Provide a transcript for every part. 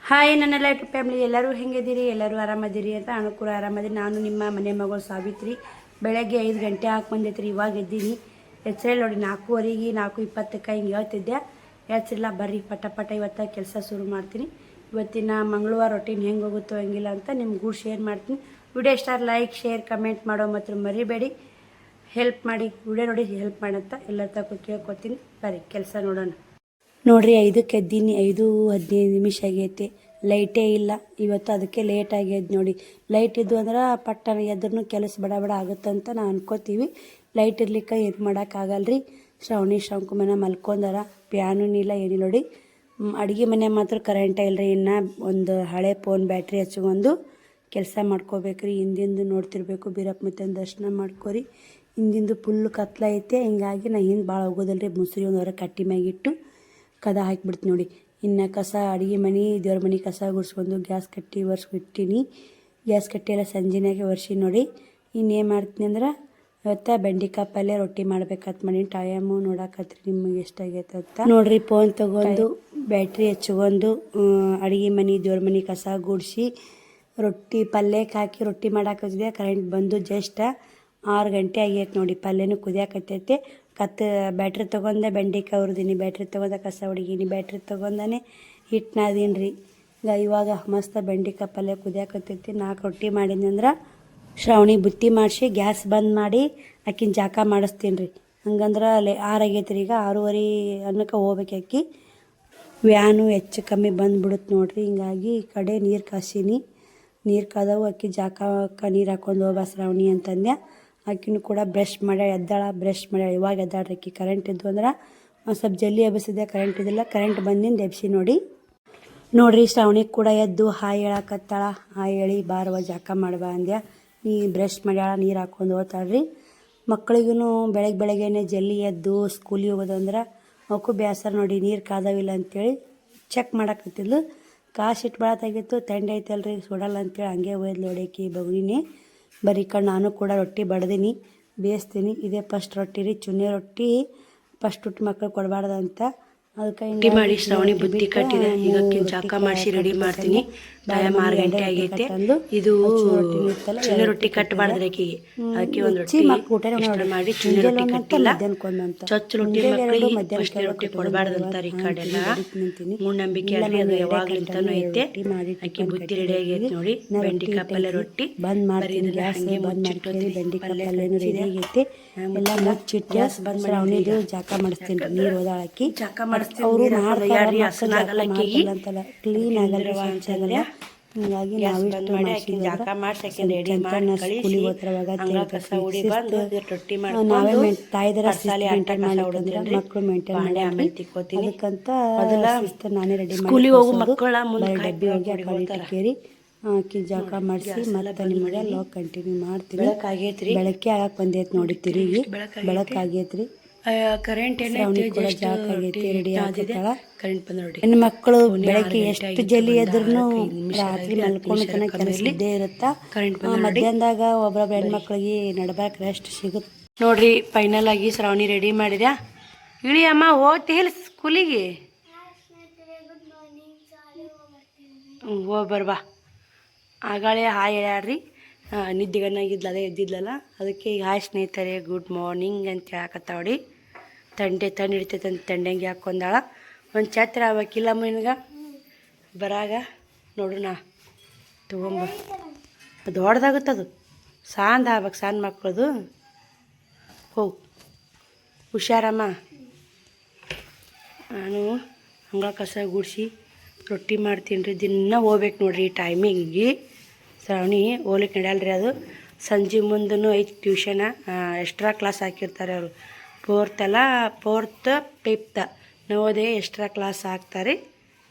Hi ನನ್ನೆಲ್ಲ YouTube family ಎಲ್ಲರೂ ಹೆಂಗಿದ್ದೀರಿ, ಎಲ್ಲರೂ ಆರಾಮದಿರಿ ಅಂತ ನಾನು ಕೂಡ ಆರಾಮದಿರಿ. ನಾನು ನಿಮ್ಮ ಮನೆ ಮಗಳು ಸಾವಿತ್ರಿ. ಬೆಳಗ್ಗೆ 5 ಗಂಟೆ ಹಾಕಿ ಬಂದೈತ್ರಿ. ಇವಾಗ ಎದ್ದೀನಿ. ಎಚ್ಚರಿಲ್ಲ ನೋಡಿ, 4:15 4:20 ಹಿಂಗೆ ಹೇಳ್ತಿದ್ದೆ. ಎಚ್ಚರಿಲ್ಲ, ಬರ್ರಿ ಪಟ ಇವತ್ತು ಕೆಲಸ ಶುರು ಮಾಡ್ತೀನಿ. ಇವತ್ತಿನ ಮಂಗಳವಾರ ರೊಟೀನ್ ಹೆಂಗೆ ಹೋಗುತ್ತೋ ಹಂಗಿಲ್ಲ ಅಂತ ನಿಮ್ಗೆ ಕೂಡ ಶೇರ್ ಮಾಡ್ತೀನಿ. ವಿಡಿಯೋ ಇಷ್ಟ ಲೈಕ್ ಶೇರ್ ಕಮೆಂಟ್ ಮಾಡೋ ಮತ್ತು ಮರಿಬೇಡಿ. ಹೆಲ್ಪ್ ಮಾಡಿ, ವಿಡಿಯೋ ನೋಡಿ ಹೆಲ್ಪ್ ಮಾಡಂತ ಎಲ್ಲರ ತಕ್ಕ ಕೇಳ್ಕೊತೀನಿ. ಬರ್ರಿ ಕೆಲಸ ನೋಡೋಣ. ನೋಡ್ರಿ 5ಕ್ಕೆ ಎದ್ದೀನಿ. 5:15 ನಿಮಿಷ ಆಗೈತೆ. ಲೈಟೇ ಇಲ್ಲ ಇವತ್ತು, ಅದಕ್ಕೆ ಲೇಟ್ ಆಗೈತೆ ನೋಡಿ. ಲೈಟ್ ಇದ್ದು ಅಂದ್ರೆ ಪಟ್ಟಣ ಎದ್ರೂ ಕೆಲಸ ಬಡ ಆಗುತ್ತಂತ ನಾವು ಅನ್ಕೋತೀವಿ. ಲೈಟ್ ಇರ್ಲಿಕ್ಕೆ ಏನು ಮಾಡೋಕ್ಕಾಗಲ್ರಿ. ಶ್ರಾವಣಿ ಮನೆ ಮಲ್ಕೊಂಡಾರ, ಪ್ಯಾನೂ ಇಲ್ಲ ಏನಿಲ್ಲ ನೋಡಿ. ಅಡುಗೆ ಮನೆ ಮಾತ್ರ ಕರೆಂಟೇ ಇಲ್ಲರಿ. ಇನ್ನು ಒಂದು ಹಳೆ ಫೋನ್ ಬ್ಯಾಟ್ರಿ ಹಚ್ಕೊಂಡು ಕೆಲಸ ಮಾಡ್ಕೋಬೇಕ್ರಿ. ಹಿಂದಿಂದು ನೋಡ್ತಿರ್ಬೇಕು. ಬೀರಪ್ಪ ಮತ್ತೆ ದರ್ಶನ ಮಾಡ್ಕೊರಿ. ಹಿಂದಿಂದು ಫುಲ್ಲು ಕತ್ಲ ಐತೆ. ಹಿಂಗಾಗಿ ನಾ ಹಿಂದೆ ಭಾಳ ಹೋಗೋದಲ್ರಿ. ಮುಸ್ರಿ ಒಂದು ಹೊರ ಕಟ್ಟಿ ಮ್ಯಾಗಿಟ್ಟು ಕದ ಹಾಕಿಬಿಡ್ತೀನಿ ನೋಡಿ. ಇನ್ನು ಕಸ ಅಡುಗೆ ಮನೆ ದೇವ್ರ ಮನೆ ಕಸ ಗುಡಿಸ್ಕೊಂಡು ಗ್ಯಾಸ್ ಕಟ್ಟಿ ಒರೆಸ್ಬಿಟ್ಟಿನಿ. ಗ್ಯಾಸ್ ಕಟ್ಟಿ ಎಲ್ಲ ಸಂಜೆನಾಗೆ ಒರೆಸಿ ನೋಡಿ. ಇನ್ನೇನು ಮಾಡ್ತೀನಿ ಅಂದ್ರೆ ಇವತ್ತು ಬೆಂಡೆಕಾಯಿ ಪಲ್ಯ ರೊಟ್ಟಿ ಮಾಡ್ಬೇಕಂತ ಮಾಡಿ ಟೈಮು ನೋಡಾಕತ್ರಿ ನಿಮಗೆ ಎಷ್ಟಾಗೈತೆ ಅಂತ ನೋಡ್ರಿ. ಫೋನ್ ತೊಗೊಂಡು ಬ್ಯಾಟ್ರಿ ಹಚ್ಕೊಂಡು ಅಡುಗೆ ಮನೆ ದೇವ್ರ ಮನೆ ಕಸ ಗುಡಿಸಿ ರೊಟ್ಟಿ ಪಲ್ಯಕ್ಕೆ ಹಾಕಿ ರೊಟ್ಟಿ ಮಾಡಾಕತ್ತಿದೆ. ಕರೆಂಟ್ ಬಂದು ಜಸ್ಟ್ 6 ಗಂಟೆ ಆಗೈತೆ ನೋಡಿ. ಪಲ್ಯನೂ ಕುದಿಯಾಕತ್ತೈತೆ. ಬ್ಯಾಟ್ರಿ ತೊಗೊಂಡೆ ಬೆಂಡೆಕಾಯಿ ಹುರಿದೀನಿ, ಬ್ಯಾಟ್ರಿ ತೊಗೊಂಡೆ ಕಸ ಹೊಡಿಗೀನಿ, ಬ್ಯಾಟ್ರಿ ತೊಗೊಂಡೇ ಹಿಟ್ಟು ನಾದೀನಿ ರೀ. ಇವಾಗ ಮಸ್ತ್ ಬೆಂಡೆಕಾಯಿ ಪಲ್ಯ ಕುದಿಯಾಕತ್ತೈತಿ. 4 ರೊಟ್ಟಿ ಮಾಡೀನಿ ಅಂದ್ರೆ ಶ್ರಾವಣಿ ಬುತ್ತಿ ಮಾಡಿಸಿ ಗ್ಯಾಸ್ ಬಂದ್ ಮಾಡಿ ಆಕಿನ ಜಾಕ ಮಾಡಿಸ್ತೀನಿ ರೀ. ಹಂಗಂದ್ರೆ 6 ಆಗೈತೆ ರೀ. ಈಗ 6:30 ಅನ್ನಕ್ಕೆ ಹೋಗ್ಬೇಕು ಆಕಿ. ವ್ಯಾನು ಹೆಚ್ಚು ಕಮ್ಮಿ ಬಂದುಬಿಡುತ್ತೆ ನೋಡ್ರಿ. ಹಿಂಗಾಗಿ ಈ ಕಡೆ ನೀರು ಕಾಸೀನಿ. ನೀರು ಕಾದವು. ಆಕಿ ಜಾಕಕ್ಕೆ ನೀರು ಹಾಕೊಂಡು ಹೋಗ್ಬಾ ಶ್ರಾವಣಿ ಅಂತಂದೆ. ಆಕಿನೂ ಕೂಡ ಬ್ರಷ್ ಮಾಡ್ಯಾಳ, ಎದ್ದಾಳ, ಬ್ರಷ್ ಮಾಡ್ಯಾಳ. ಇವಾಗ ಎದ್ದಾಳ್ರಿ ಆಕಿ. ಕರೆಂಟ್ ಇದ್ದು ಅಂದ್ರೆ ಒಂದು ಸ್ವಲ್ಪ ಜಲ್ದಿ ಎಬ್ಬಿಸಿದ್ದೆ. ಕರೆಂಟ್ ಇದ್ದಿಲ್ಲ, ಕರೆಂಟ್ ಬಂದಿಂದ ಎಬ್ಸಿ ನೋಡಿ. ನೋಡ್ರಿ ಶ್ರಾವಣಿ ಕೂಡ ಎದ್ದು ಹಾಯ್ ಹೇಳಕತ್ತಾಳ. ಹಾಯ್ ಹೇಳಿ ಬಾರವ ಜಾಕ ಮಾಡ್ಬಾ ಅಂದ್ಯ. ಬ್ರಷ್ ಮಾಡ್ಯಾಳ, ನೀರು ಹಾಕೊಂಡು ಹೋಗ್ತಾಳ್ರಿ. ಮಕ್ಳಿಗೂ ಬೆಳಗ್ಗೆನೆ ಜಲ್ದಿ ಎದ್ದು ಸ್ಕೂಲಿಗೆ ಹೋಗೋದಂದ್ರೆ ಅವಕ್ಕೂ ಬೇಸರ ನೋಡಿ. ನೀರು ಕಾದವಿಲ್ಲ ಅಂತೇಳಿ ಚೆಕ್ ಮಾಡಾಕತ್ತಿದ್ಲು. ಕಾಸಿಟ್ಟು ಭಾಳತ್ತಾಗಿತ್ತು. ತಂಡ ಐತಲ್ರಿ ಸುಡಲ್ಲ ಅಂತೇಳಿ ಹಂಗೆ ಹೋಯ್ದು ನೋಡೇಕಿ ಬಗುನಿನೇ. ಬರೀ ಕಣ್ಣು ನಾನು ಕೂಡ ರೊಟ್ಟಿ ಬಡ್ದೀನಿ, ಬೇಯಿಸ್ತೀನಿ. ಇದೇ ಫಸ್ಟ್ ರೊಟ್ಟಿ ರೀ. ಚುನ್ನಿ ರೊಟ್ಟಿ ಫಸ್ಟ್ ಹುಟ್ಟು ಮಕ್ಕಳು ಕೊಡಬಾರ್ದಂತ ಅದಕ್ಕೆ ಹಿಂಗೆ ಮಾಡಿ ಶ್ರಾವಣಿ ಬುತ್ತಿ ಕಟ್ಟಿದೆ. ಈಗ ಜಾಕ ಮಾಡಿಸಿ ರೆಡಿ ಮಾಡ್ತೀನಿ. ಟೈಮ್ 6 ಗಂಟೆ ಆಗೈತೆ. ಇದು ಚುನ್ನಿ ರೊಟ್ಟಿ ಕಟ್ಟಬಾರ್ದ್ರಿ ಆಕಿಗೆ. ಅದಕ್ಕೆ ಒಂದು ರೊಟ್ಟಿ ಎಕ್ಸ್ಟ್ರಾ ಮಾಡಿ ಚುನ್ನಿ ರೊಟ್ಟಿ ಕಟ್ಟಿಲ್ಲ. ಚೊಚ್ಚ ರೊಟ್ಟಿ ಮಕ್ಕಳಿಗೆ ಫಸ್ಟ್ ರೊಟ್ಟಿ ಕೊಡಬಾರ್ದು ಅಂತಾರೆ ಈ ಕಡೆ ಎಲ್ಲ. ಮೂಢನಂಬಿಕೆ ಅಲ್ರಿ, ಅದು ಯಾವಾಗ್ಲಿಂತಾನು ಐತೆ. ಅಕ್ಕಿ ಬುತ್ತಿ ರೆಡಿ ಆಗೈತೆ ನೋಡಿ. ಬೆಂಡೆಕಾಯಿ ಪಲ್ಯ ರೊಟ್ಟಿ ಬಂದ್ ಮಾಡ್ತೀನಿ. ಗ್ಯಾಸ್ ಬಂದ್ ಮಾಡ್ತೀನಿ. ಬೆಂಡೆಕಾಯಿ ಪಲ್ಯನೂ ರೆಡಿ ಆಗೈತೆ. ಎಲ್ಲ ಮುಚ್ಚಿಟ್ಟು ಗ್ಯಾಸ್ ಬಂದ್ ಶ್ರಾವಣಿದು ಜಾಕ ಮಾಡಿಸ್ತೀನಿ. ನೀರು ಹೋದಾಳಕ್ಕಿ ಜಾಕ ಮಾಡಿಸ್ತೀನಿ. ಅವರು ಅಂತಲ್ಲ ಕ್ಲೀನ್ ಆಗಲ್ಲ, ಸ್ವಚ್ಛ ಆಗಲ್ಲ. ಹಿಂಗಾಗಿ ನಾವೇ ತಾಯಿದರ ಮೇಂಟೈನ್ ಮಾಡಿದ್ರೆ ಮಕ್ಕಳು ಮೇಂಟೈನ್ ಮಾಡಿ. ಅದಕ್ಕಂತ ನಾನೇ ರೆಡಿ ಮಾಡಿ ಡಬ್ಬಿ ಹೋಗಿ ಆ ಕಡೆ ಕೇರಿ ಹಾಕಿ ಜಾಕ ಮಾಡಿಸಿ ಮತ್ತೆ ನಿಮಗೆ ಲಾಗ್ ಕಂಟಿನ್ಯೂ ಮಾಡ್ತೀನಿ. ಬೆಳಗ್ಗೆ ಆಗಕ್ಕೆ ಬಂದೈತೆ ನೋಡಿ. ತಿರುಗಿ ಬೆಳಕಾಗೈತ್ರಿ. Current ready ಆಗ್ತಾಳ. ಹೆಣ್ಣು ಮಕ್ಕಳು ಬೆಳಗ್ಗೆ ಎಷ್ಟು ಜಲ್ದಿ ಎದ್ರೂ ರಾತ್ರಿ ಮಲ್ಕೊಂಡು ತನಕ ಕೆಲಸ ಇದ್ದೇ ಇರುತ್ತಾ. ಮಧ್ಯಾಹ್ನದಾಗ ಒಬ್ಬೊಬ್ಬ ಹೆಣ್ಮಕ್ಳಿಗೆ ನಡ್ಬಾರ್ಕ್ ರೆಸ್ಟ್ ಸಿಗುತ್ತೆ ನೋಡ್ರಿ. ಫೈನಲ್ ಆಗಿ ಶ್ರಾವಣಿ ರೆಡಿ ಮಾಡಿದ್ಯಾ? ಇಳಿ ಅಮ್ಮ, ಹೋಗ್ತಿ ಇಲ್ಲ ಸ್ಕೂಲಿಗೆ? ಹೋಗಿ ಬರ್ಬಾ. ಆಗಾಳೆ ಹಾಯ್ ಹೇಳ್ಯಾಡ್ರಿ. ನಿದ್ದೆಗಣ್ಣಾಗಿದ್ಲ, ಅದೇ ಎದ್ದಿದ್ಲಲ್ಲ. ಅದಕ್ಕೆ ಈಗ ಹಾಯ್ ಸ್ನೇಹಿತರೆ, ಗುಡ್ ಮಾರ್ನಿಂಗ್ ಅಂತ ಹೇಳಕತ್ತಾವಡಿ. ತಂಡೆ ಹಿಡಿತೈತೆ ಅಂತ ತಂಡೆಂಗೆ ಹಾಕೊಂಡಾಳ. ಒಂದು ಛತ್ರ ಆಗ್ಬೇಕಿಲ್ಲ ನಿನಗೆ ಬರಾಗ ನೋಡೋಣ ತೊಗೊಂಬ. ದೊಡ್ಡದಾಗುತ್ತದು. ಸಾಂದ್ ಆಗ್ಬೇಕು, ಸಣ್ಣ ಮಕ್ಕಳದು. ಹೋಗು ಹುಷಾರಮ್ಮ. ನಾನು ಹಂಗ ಕಸ ಗುಡಿಸಿ ರೊಟ್ಟಿ ಮಾಡ್ತೀನಿ ರೀ. ದಿನ ಹೋಗ್ಬೇಕು ನೋಡ್ರಿ ಈ ಟೈಮಿಗೆ. ಶ್ರಾವಣಿ ಹೋಗ್ಲಿಕ್ಕೆ ನಡೆಯಲ್ರಿ. ಅದು ಸಂಜೆ ಮುಂದೂ ಐತೆ ಟ್ಯೂಷನ. ಎಕ್ಸ್ಟ್ರಾ ಕ್ಲಾಸ್ ಹಾಕಿರ್ತಾರೆ ಅವರು. 4th 5th Navodaya extra class ಹಾಕ್ತಾರೆ.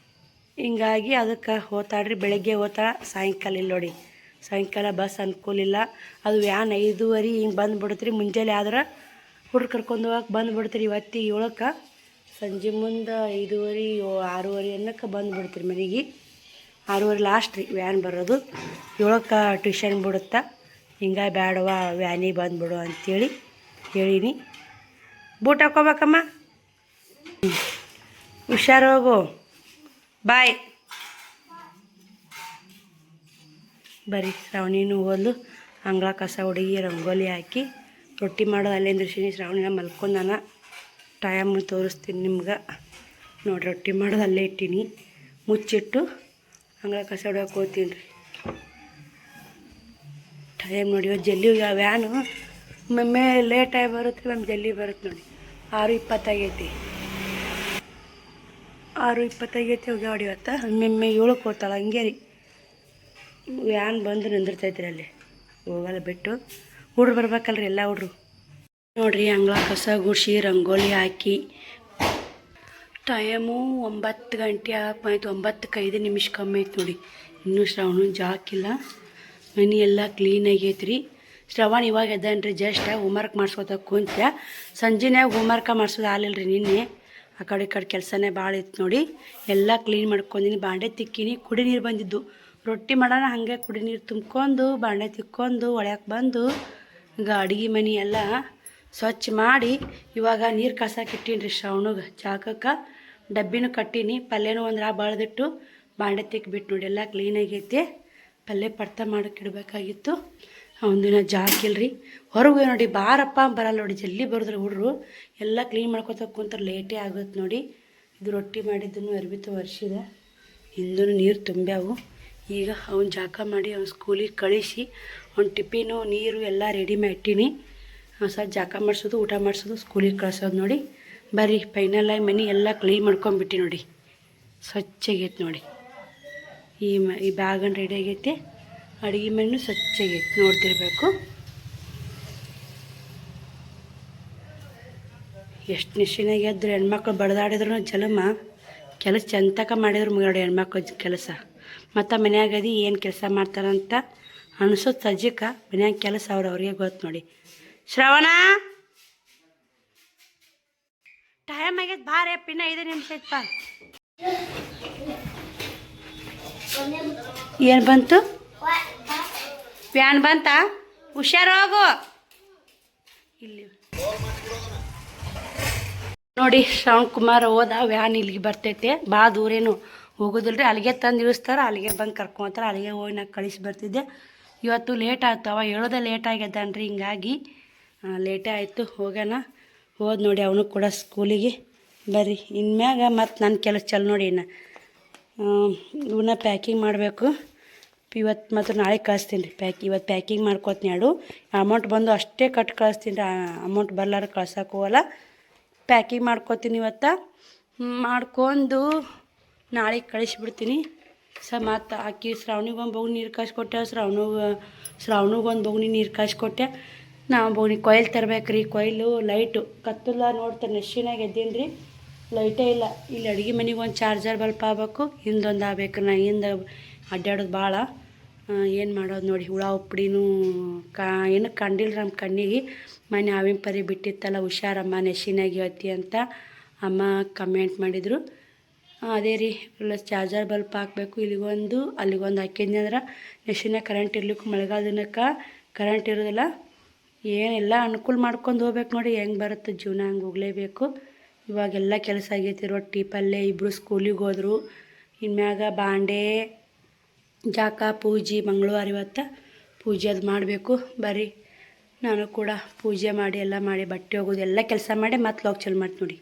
ಹಿಂಗಾಗಿ ಅದಕ್ಕೆ ಹೋತಾಳ್ರಿ. ಬೆಳಗ್ಗೆ ಹೋತಾಳ, ಸಾಯಂಕಾಲ ಇಲ್ಲ ನೋಡಿ. ಸಾಯಂಕಾಲ ಬಸ್ ಅನುಕೂಲ ಇಲ್ಲ. ಅದು ವ್ಯಾನ್ 5:30 ಹಿಂಗೆ ಬಂದುಬಿಡುತ್ತೆ ರೀ. ಮುಂಜಾನೆ ಆದ್ರೆ ಹುಡುಗ ಕರ್ಕೊಂಡು ಹೋಗಕ್ಕೆ ಬಂದುಬಿಡ್ತೀರಿ. ಇವತ್ತು 7ಕ್ಕೆ, ಸಂಜೆ ಮುಂದೆ 5:30 6:30 ಅನ್ನಕ್ಕೆ ಬಂದುಬಿಡ್ತೀರಿ ಮನೆಗೆ. 6:30 ಲಾಸ್ಟ್ ರೀ ವ್ಯಾನ್ ಬರೋದು. 7ಕ್ಕೆ ಟ್ಯೂಷನ್ ಬಿಡುತ್ತಾ. ಹಿಂಗೆ ಬೇಡವ ವ್ಯಾನಿಗೆ ಬಂದುಬಿಡು ಅಂಥೇಳಿ ಹೇಳೀನಿ. ಬೂಟ್ ಹಾಕೋಬೇಕಮ್ಮ, ಹುಷಾರು ಹೋಗು. ಬಾಯ್. ಬರೀ ಶ್ರಾವಣಿನೂ ಓದ್ಲು ಅಂಗಳ ಕಸ ಹುಡುಗಿ ರಂಗೋಲಿ ಹಾಕಿ ರೊಟ್ಟಿ ಮಾಡೋದು ಅಲ್ಲೇ ಅಂದ್ರಿಸಿನಿ. ಶ್ರಾವಣಿನ ಮಲ್ಕೊಂಡಾನ. ಟೈಮ್ ತೋರಿಸ್ತೀನಿ ನಿಮ್ಗೆ. ನೋಡಿ ರೊಟ್ಟಿ ಮಾಡೋದು ಅಲ್ಲೇ ಇಟ್ಟೀನಿ. ಮುಚ್ಚಿಟ್ಟು ಅಂಗಳ ಕಸ ಹೊಡ್ಯಕ್ಕೆ ಹೋಗ್ತೀನಿ ರೀ. ಟೈಮ್ ನೋಡಿ ಇವತ್ತು ಜಲ್ದಿ ವ್ಯಾನು ಒಮ್ಮೊಮ್ಮೆ ಲೇಟಾಗಿ ಬರುತ್ತೆ, ಒಮ್ಮೆ ಜಲ್ದಿ ಬರುತ್ತೆ ನೋಡಿ. 6:20 ಆಗೈತಿ. 6:20 ಆಗೈತಿ ಹೋಗ್ಯಾವ ಇವತ್ತು. ಒಮ್ಮೊಮ್ಮೆ 7ಕ್ಕೆ ಹೋಗ್ತಾಳೆ. ಹಂಗೆ ರೀ ವ್ಯಾನ್ ಬಂದು ನಿಂದಿರ್ತೈತ್ರಿ ಅಲ್ಲಿ, ಹೋಗಲ್ಲ ಬಿಟ್ಟು. ಹುಡ್ರು ಬರ್ಬೇಕಲ್ರಿ ಎಲ್ಲ ಹುಡ್ರು. ನೋಡಿರಿ ಅಂಗಳ ಕಸ ಗುಡಿಸಿ ರಂಗೋಲಿ ಹಾಕಿ ಟೈಮು 9 ಗಂಟೆ ಆಯ್ತು. 9:05 ಕಮ್ಮಿ ಐತೆ ನೋಡಿ. ಇನ್ನೂ ಶ್ರಾವಣ ಜಾಕಿಲ್ಲ. ಮನೆ ಎಲ್ಲ ಕ್ಲೀನ್ ಆಗೈತ್ರಿ. ಶ್ರವಣ ಇವಾಗ ಎದ್ದಾನ್ರಿ. ಜಸ್ಟ್ ಹೋಮ್ವರ್ಕ್ ಮಾಡಿಸ್ಕೊತ ಕುಂತ. ಸಂಜೆನಾಗ ಹೋಮ್ವರ್ಕ ಮಾಡಿಸೋದು ಆಗಲಿಲ್ಲ ರೀ. ನಿನ್ನೆ ಆ ಕಡೆ ಈ ಕಡೆ ಕೆಲಸನೇ ಭಾಳ ಇತ್ತು ನೋಡಿ. ಎಲ್ಲ ಕ್ಲೀನ್ ಮಾಡ್ಕೊಂಡಿನಿ. ಬಾಂಡೆ ತಿಕ್ಕಿನಿ. ಕುಡಿ ನೀರು ಬಂದಿದ್ದು. ರೊಟ್ಟಿ ಮಾಡೋಣ ಹಾಗೆ ಕುಡಿ ನೀರು ತುಂಬ್ಕೊಂಡು ಬಾಂಡೆ ತಿಕ್ಕೊಂಡು ಒಳ್ಯಾಕೆ ಬಂದು ಈಗ ಅಡುಗೆ ಮನೆ ಎಲ್ಲ ಸ್ವಚ್ಛ ಮಾಡಿ ಇವಾಗ ನೀರು ಕಾಸಕ್ಕೆ ಇಟ್ಟೀನಿ ರೀ. ಶ್ರಾವಣಿಗೆ ಜಾಗಕ್ಕೆ ಡಬ್ಬಿನೂ ಕಟ್ಟೀನಿ. ಪಲ್ಯನೂ ಒಂದು ಬಳ್ದಿಟ್ಟು ಬಾಂಡೆ ತಿಕ್ಬಿಟ್ಟು ನೋಡಿ. ಎಲ್ಲ ಕ್ಲೀನಾಗೈತಿ. ಪಲ್ಯ ಪಡ್ತ ಮಾಡೋಕೆ ಇಡಬೇಕಾಗಿತ್ತು. ಒಂದಿನ ಜಾಕಿಲ್ರಿ. ಹೊರಗೆ ನೋಡಿ ಬಾರಪ್ಪ ಬರಲ್ಲ ನೋಡಿ. ಜಲ್ದಿ ಬರೋದ್ರಿ ಹುಡ್ರು. ಎಲ್ಲ ಕ್ಲೀನ್ ಮಾಡ್ಕೊತ ಕುಂತಾರೆ. ಲೇಟೇ ಆಗುತ್ತೆ ನೋಡಿ. ಇದು ರೊಟ್ಟಿ ಮಾಡಿದ್ದನ್ನು ಅರ್ಬಿತು ವರ್ಷಿದೆ. ಹಿಂದೂ ನೀರು ತುಂಬ್ಯಾವು. ಈಗ ಅವ್ನು ಜಾಕ ಮಾಡಿ ಅವ್ನು ಸ್ಕೂಲಿಗೆ ಕಳಿಸಿ ಅವ್ನ ಟಿಫಿನು ನೀರು ಎಲ್ಲ ರೆಡಿ ಮಾಡಿ ಇಟ್ಟೀನಿ. ಸ್ವಲ್ಪ ಜಾಕ ಮಾಡಿಸೋದು, ಊಟ ಮಾಡಿಸೋದು, ಸ್ಕೂಲಿಗೆ ಕಳ್ಸೋದು ನೋಡಿ. ಬರ್ರಿ ಫೈನಲಾಗಿ ಮನೆ ಎಲ್ಲ ಕ್ಲೀನ್ ಮಾಡ್ಕೊಂಬಿಟ್ಟು ನೋಡಿ. ಸ್ವಚ್ಛಾಗೈತೆ ನೋಡಿ. ಈ ಬ್ಯಾಗನ್ನು ರೆಡಿ ಆಗೈತೆ. ಅಡುಗೆ ಮಣ್ಣು ಸ್ವಚ್ಛಾಗೈತೆ, ನೋಡ್ತಿರ್ಬೇಕು. ಎಷ್ಟು ನಿಶಿನಾಗ ಎದ್ರು ಹೆಣ್ಮಕ್ಳು ಬಡ್ದಾಡಿದ್ರು ಜಲಮ ಕೆಲಸ ಚಂತಕ ಮಾಡಿದ್ರು ಮುಗಿಯೋಡಿ ಹೆಣ್ಮಕ್ಳು ಕೆಲಸ. ಮತ್ತು ಮನ್ಯಾಗದಿ ಏನು ಕೆಲಸ ಮಾಡ್ತಾರಂತ ಅನಿಸೋದು ಸಜ್ಜಕ. ಮನ್ಯಾಗ ಕೆಲಸ ಅವ್ರಿಗೆ ಗೊತ್ತು ನೋಡಿ. ಶ್ರವಣ ಟೈಮ್ ಆಗೈತೆ ಬಾರೇ. ಪಿನ್ನ 5 ನಿಮಿಷ ಐತಪ್ಪ. ಏನು ಬಂತು? ವ್ಯಾನ್ ಬಂತ? ಹುಷಾರು ಹೋಗು. ಇಲ್ಲಿ ನೋಡಿ ಶ್ರವಣ್ ಕುಮಾರ್ ಹೋದ. ವ್ಯಾನ್ ಇಲ್ಲಿಗೆ ಬರ್ತೈತೆ. ಭಾಳ ದೂರೇನು ಹೋಗೋದಿಲ್ಲ ರೀ. ಅಲ್ಲಿಗೆ ತಂದು ಇಳಿಸ್ತಾರೆ, ಅಲ್ಲಿಗೆ ಬಂದು ಕರ್ಕೊತಾರೆ. ಅಲ್ಲಿಗೆ ಹೋಗಿ ನಾ ಕಳಿಸಿ ಬರ್ತಿದ್ದೆ. ಇವತ್ತು ಲೇಟ್ ಆಗ್ತಾವ. ಹೇಳೋದೇ ಲೇಟ್ ಆಗ್ಯದಾನ್ರಿ. ಹಿಂಗಾಗಿ ಲೇಟೇ ಆಯಿತು. ಹೋಗೋಣ. ಹೋದ್ ನೋಡಿ ಅವನು ಕೂಡ ಸ್ಕೂಲಿಗೆ. ಬರ್ರಿ ಇನ್ಮ್ಯಾಗ ಮತ್ತು ನನ್ನ ಕೆಲಸ ಚಲ್ ನೋಡಿ. ಇವನ್ನ ಪ್ಯಾಕಿಂಗ್ ಮಾಡಬೇಕು. ಇವತ್ತು ಮತ್ತು ನಾಳೆ ಕಳಿಸ್ತೀನಿ ರೀ. ಇವತ್ತು ಪ್ಯಾಕಿಂಗ್ ಮಾಡ್ಕೊತೀನಿ. ಅಮೌಂಟ್ ಬಂದು ಅಷ್ಟೇ ಕಟ್ ಕಳಿಸ್ತೀನಿ ರೀ. ಅಮೌಂಟ್ ಬರ್ಲಾರ ಕಳ್ಸಕ್ಕೆ ಹೋಗಲ್ಲ. ಪ್ಯಾಕಿಂಗ್ ಮಾಡ್ಕೊತೀನಿ ಇವತ್ತು. ಮಾಡ್ಕೊಂಡು ನಾಳೆ ಕಳಿಸ್ಬಿಡ್ತೀನಿ. ಮತ್ತು ಆಕಿ ಶ್ರಾವಣಿಗೆ ಒಂದು ಬೋಗ್ನಿ ನೀರು ಕಾಯಿಸ್ಕೊಟ್ಟೆ. ಶ್ರಾವಣಿಗೆ ಒಂದು ಬೋಗ್ನಿ ನೀರು ಕಾಯಿಸ್ಕೊಟ್ಟೆ. ನಾವು ಬೋಗ್ನಿ ಕೊಯ್ಲು ತರ್ಬೇಕು ರೀ. ಕೊಯ್ಲು ಲೈಟು ಕತ್ತಲ್ಲ ನೋಡ್ತಾರೆ. ನೆಶಿನಾಗ ಎದ್ದೀನಿ ರೀ. ಲೈಟೇ ಇಲ್ಲ. ಇಲ್ಲಿ ಅಡುಗೆ ಮನೆಗೆ ಒಂದು ಚಾರ್ಜರ್ ಬಲ್ಪ್ ಆಗಬೇಕು. ಹಿಂದೊಂದು ಆಗ್ಬೇಕು. ನಾ ಹಿಂದೆ ಅಡ್ಡಾಡೋದು ಭಾಳ. ಏನು ಮಾಡೋದು ನೋಡಿ. ಹುಳ ಉಪ್ಪಡಿನೂ ಏನು ಕಂಡಿಲ್ಲ ನಮ್ಮ ಕಣ್ಣಿಗೆ. ಮನೆ ಹಾವಿನ ಪರಿ ಬಿಟ್ಟಿತ್ತಲ್ಲ, ಹುಷಾರಮ್ಮ ನೆಶಿನಾಗ ಹೇಳ್ತಿ ಅಂತ ಅಮ್ಮ ಕಮೆಂಟ್ ಮಾಡಿದರು. ಅದೇ ರೀ ಎಲ್ಲ ಚಾರ್ಜರ್ ಬಲ್ಪ್ ಹಾಕಬೇಕು. ಇಲ್ಲಿಗೊಂದು ಅಲ್ಲಿಗೊಂದು ಹಾಕಿದ್ನಿ ಅಂದ್ರೆ ನೆಶಿನಾಗ ಕರೆಂಟ್ ಇರ್ಲಿಕ್ಕೆ ಮಳೆಗಾಲ ದಿನಕ್ಕೆ ಕರೆಂಟ್ ಇರೋದಿಲ್ಲ. ಏನೆಲ್ಲ ಅನುಕೂಲ ಮಾಡ್ಕೊಂಡು ಹೋಗ್ಬೇಕು ನೋಡಿ. ಹೆಂಗೆ ಬರುತ್ತೆ ಜೀವನ ಹಂಗೆ ಹೋಗಲೇಬೇಕು. ಇವಾಗೆಲ್ಲ ಕೆಲಸ ಆಗೈತಿ. ರೊಟ್ಟಿ ಪಲ್ಯ ಇಬ್ಬರು ಸ್ಕೂಲಿಗೆ ಹೋದರು. ಇನ್ಮ್ಯಾಗ ಬಾಂಡೆ ಜಾಕ ಪೂಜೆ ಮಂಗಳವಾರ ಇವತ್ತು ಪೂಜೆ ಅದು ಮಾಡಬೇಕು. ಬರ್ರಿ ನಾನು ಕೂಡ ಪೂಜೆ ಮಾಡಿ ಎಲ್ಲ ಮಾಡಿ ಬಟ್ಟೆ ಹೋಗೋದು ಎಲ್ಲ ಕೆಲಸ ಮಾಡಿ ಮತ್ತೆ ಲಾಗ್ ಚಲ್ ಮಾಡ್ತೀನಿ ನೋಡಿ.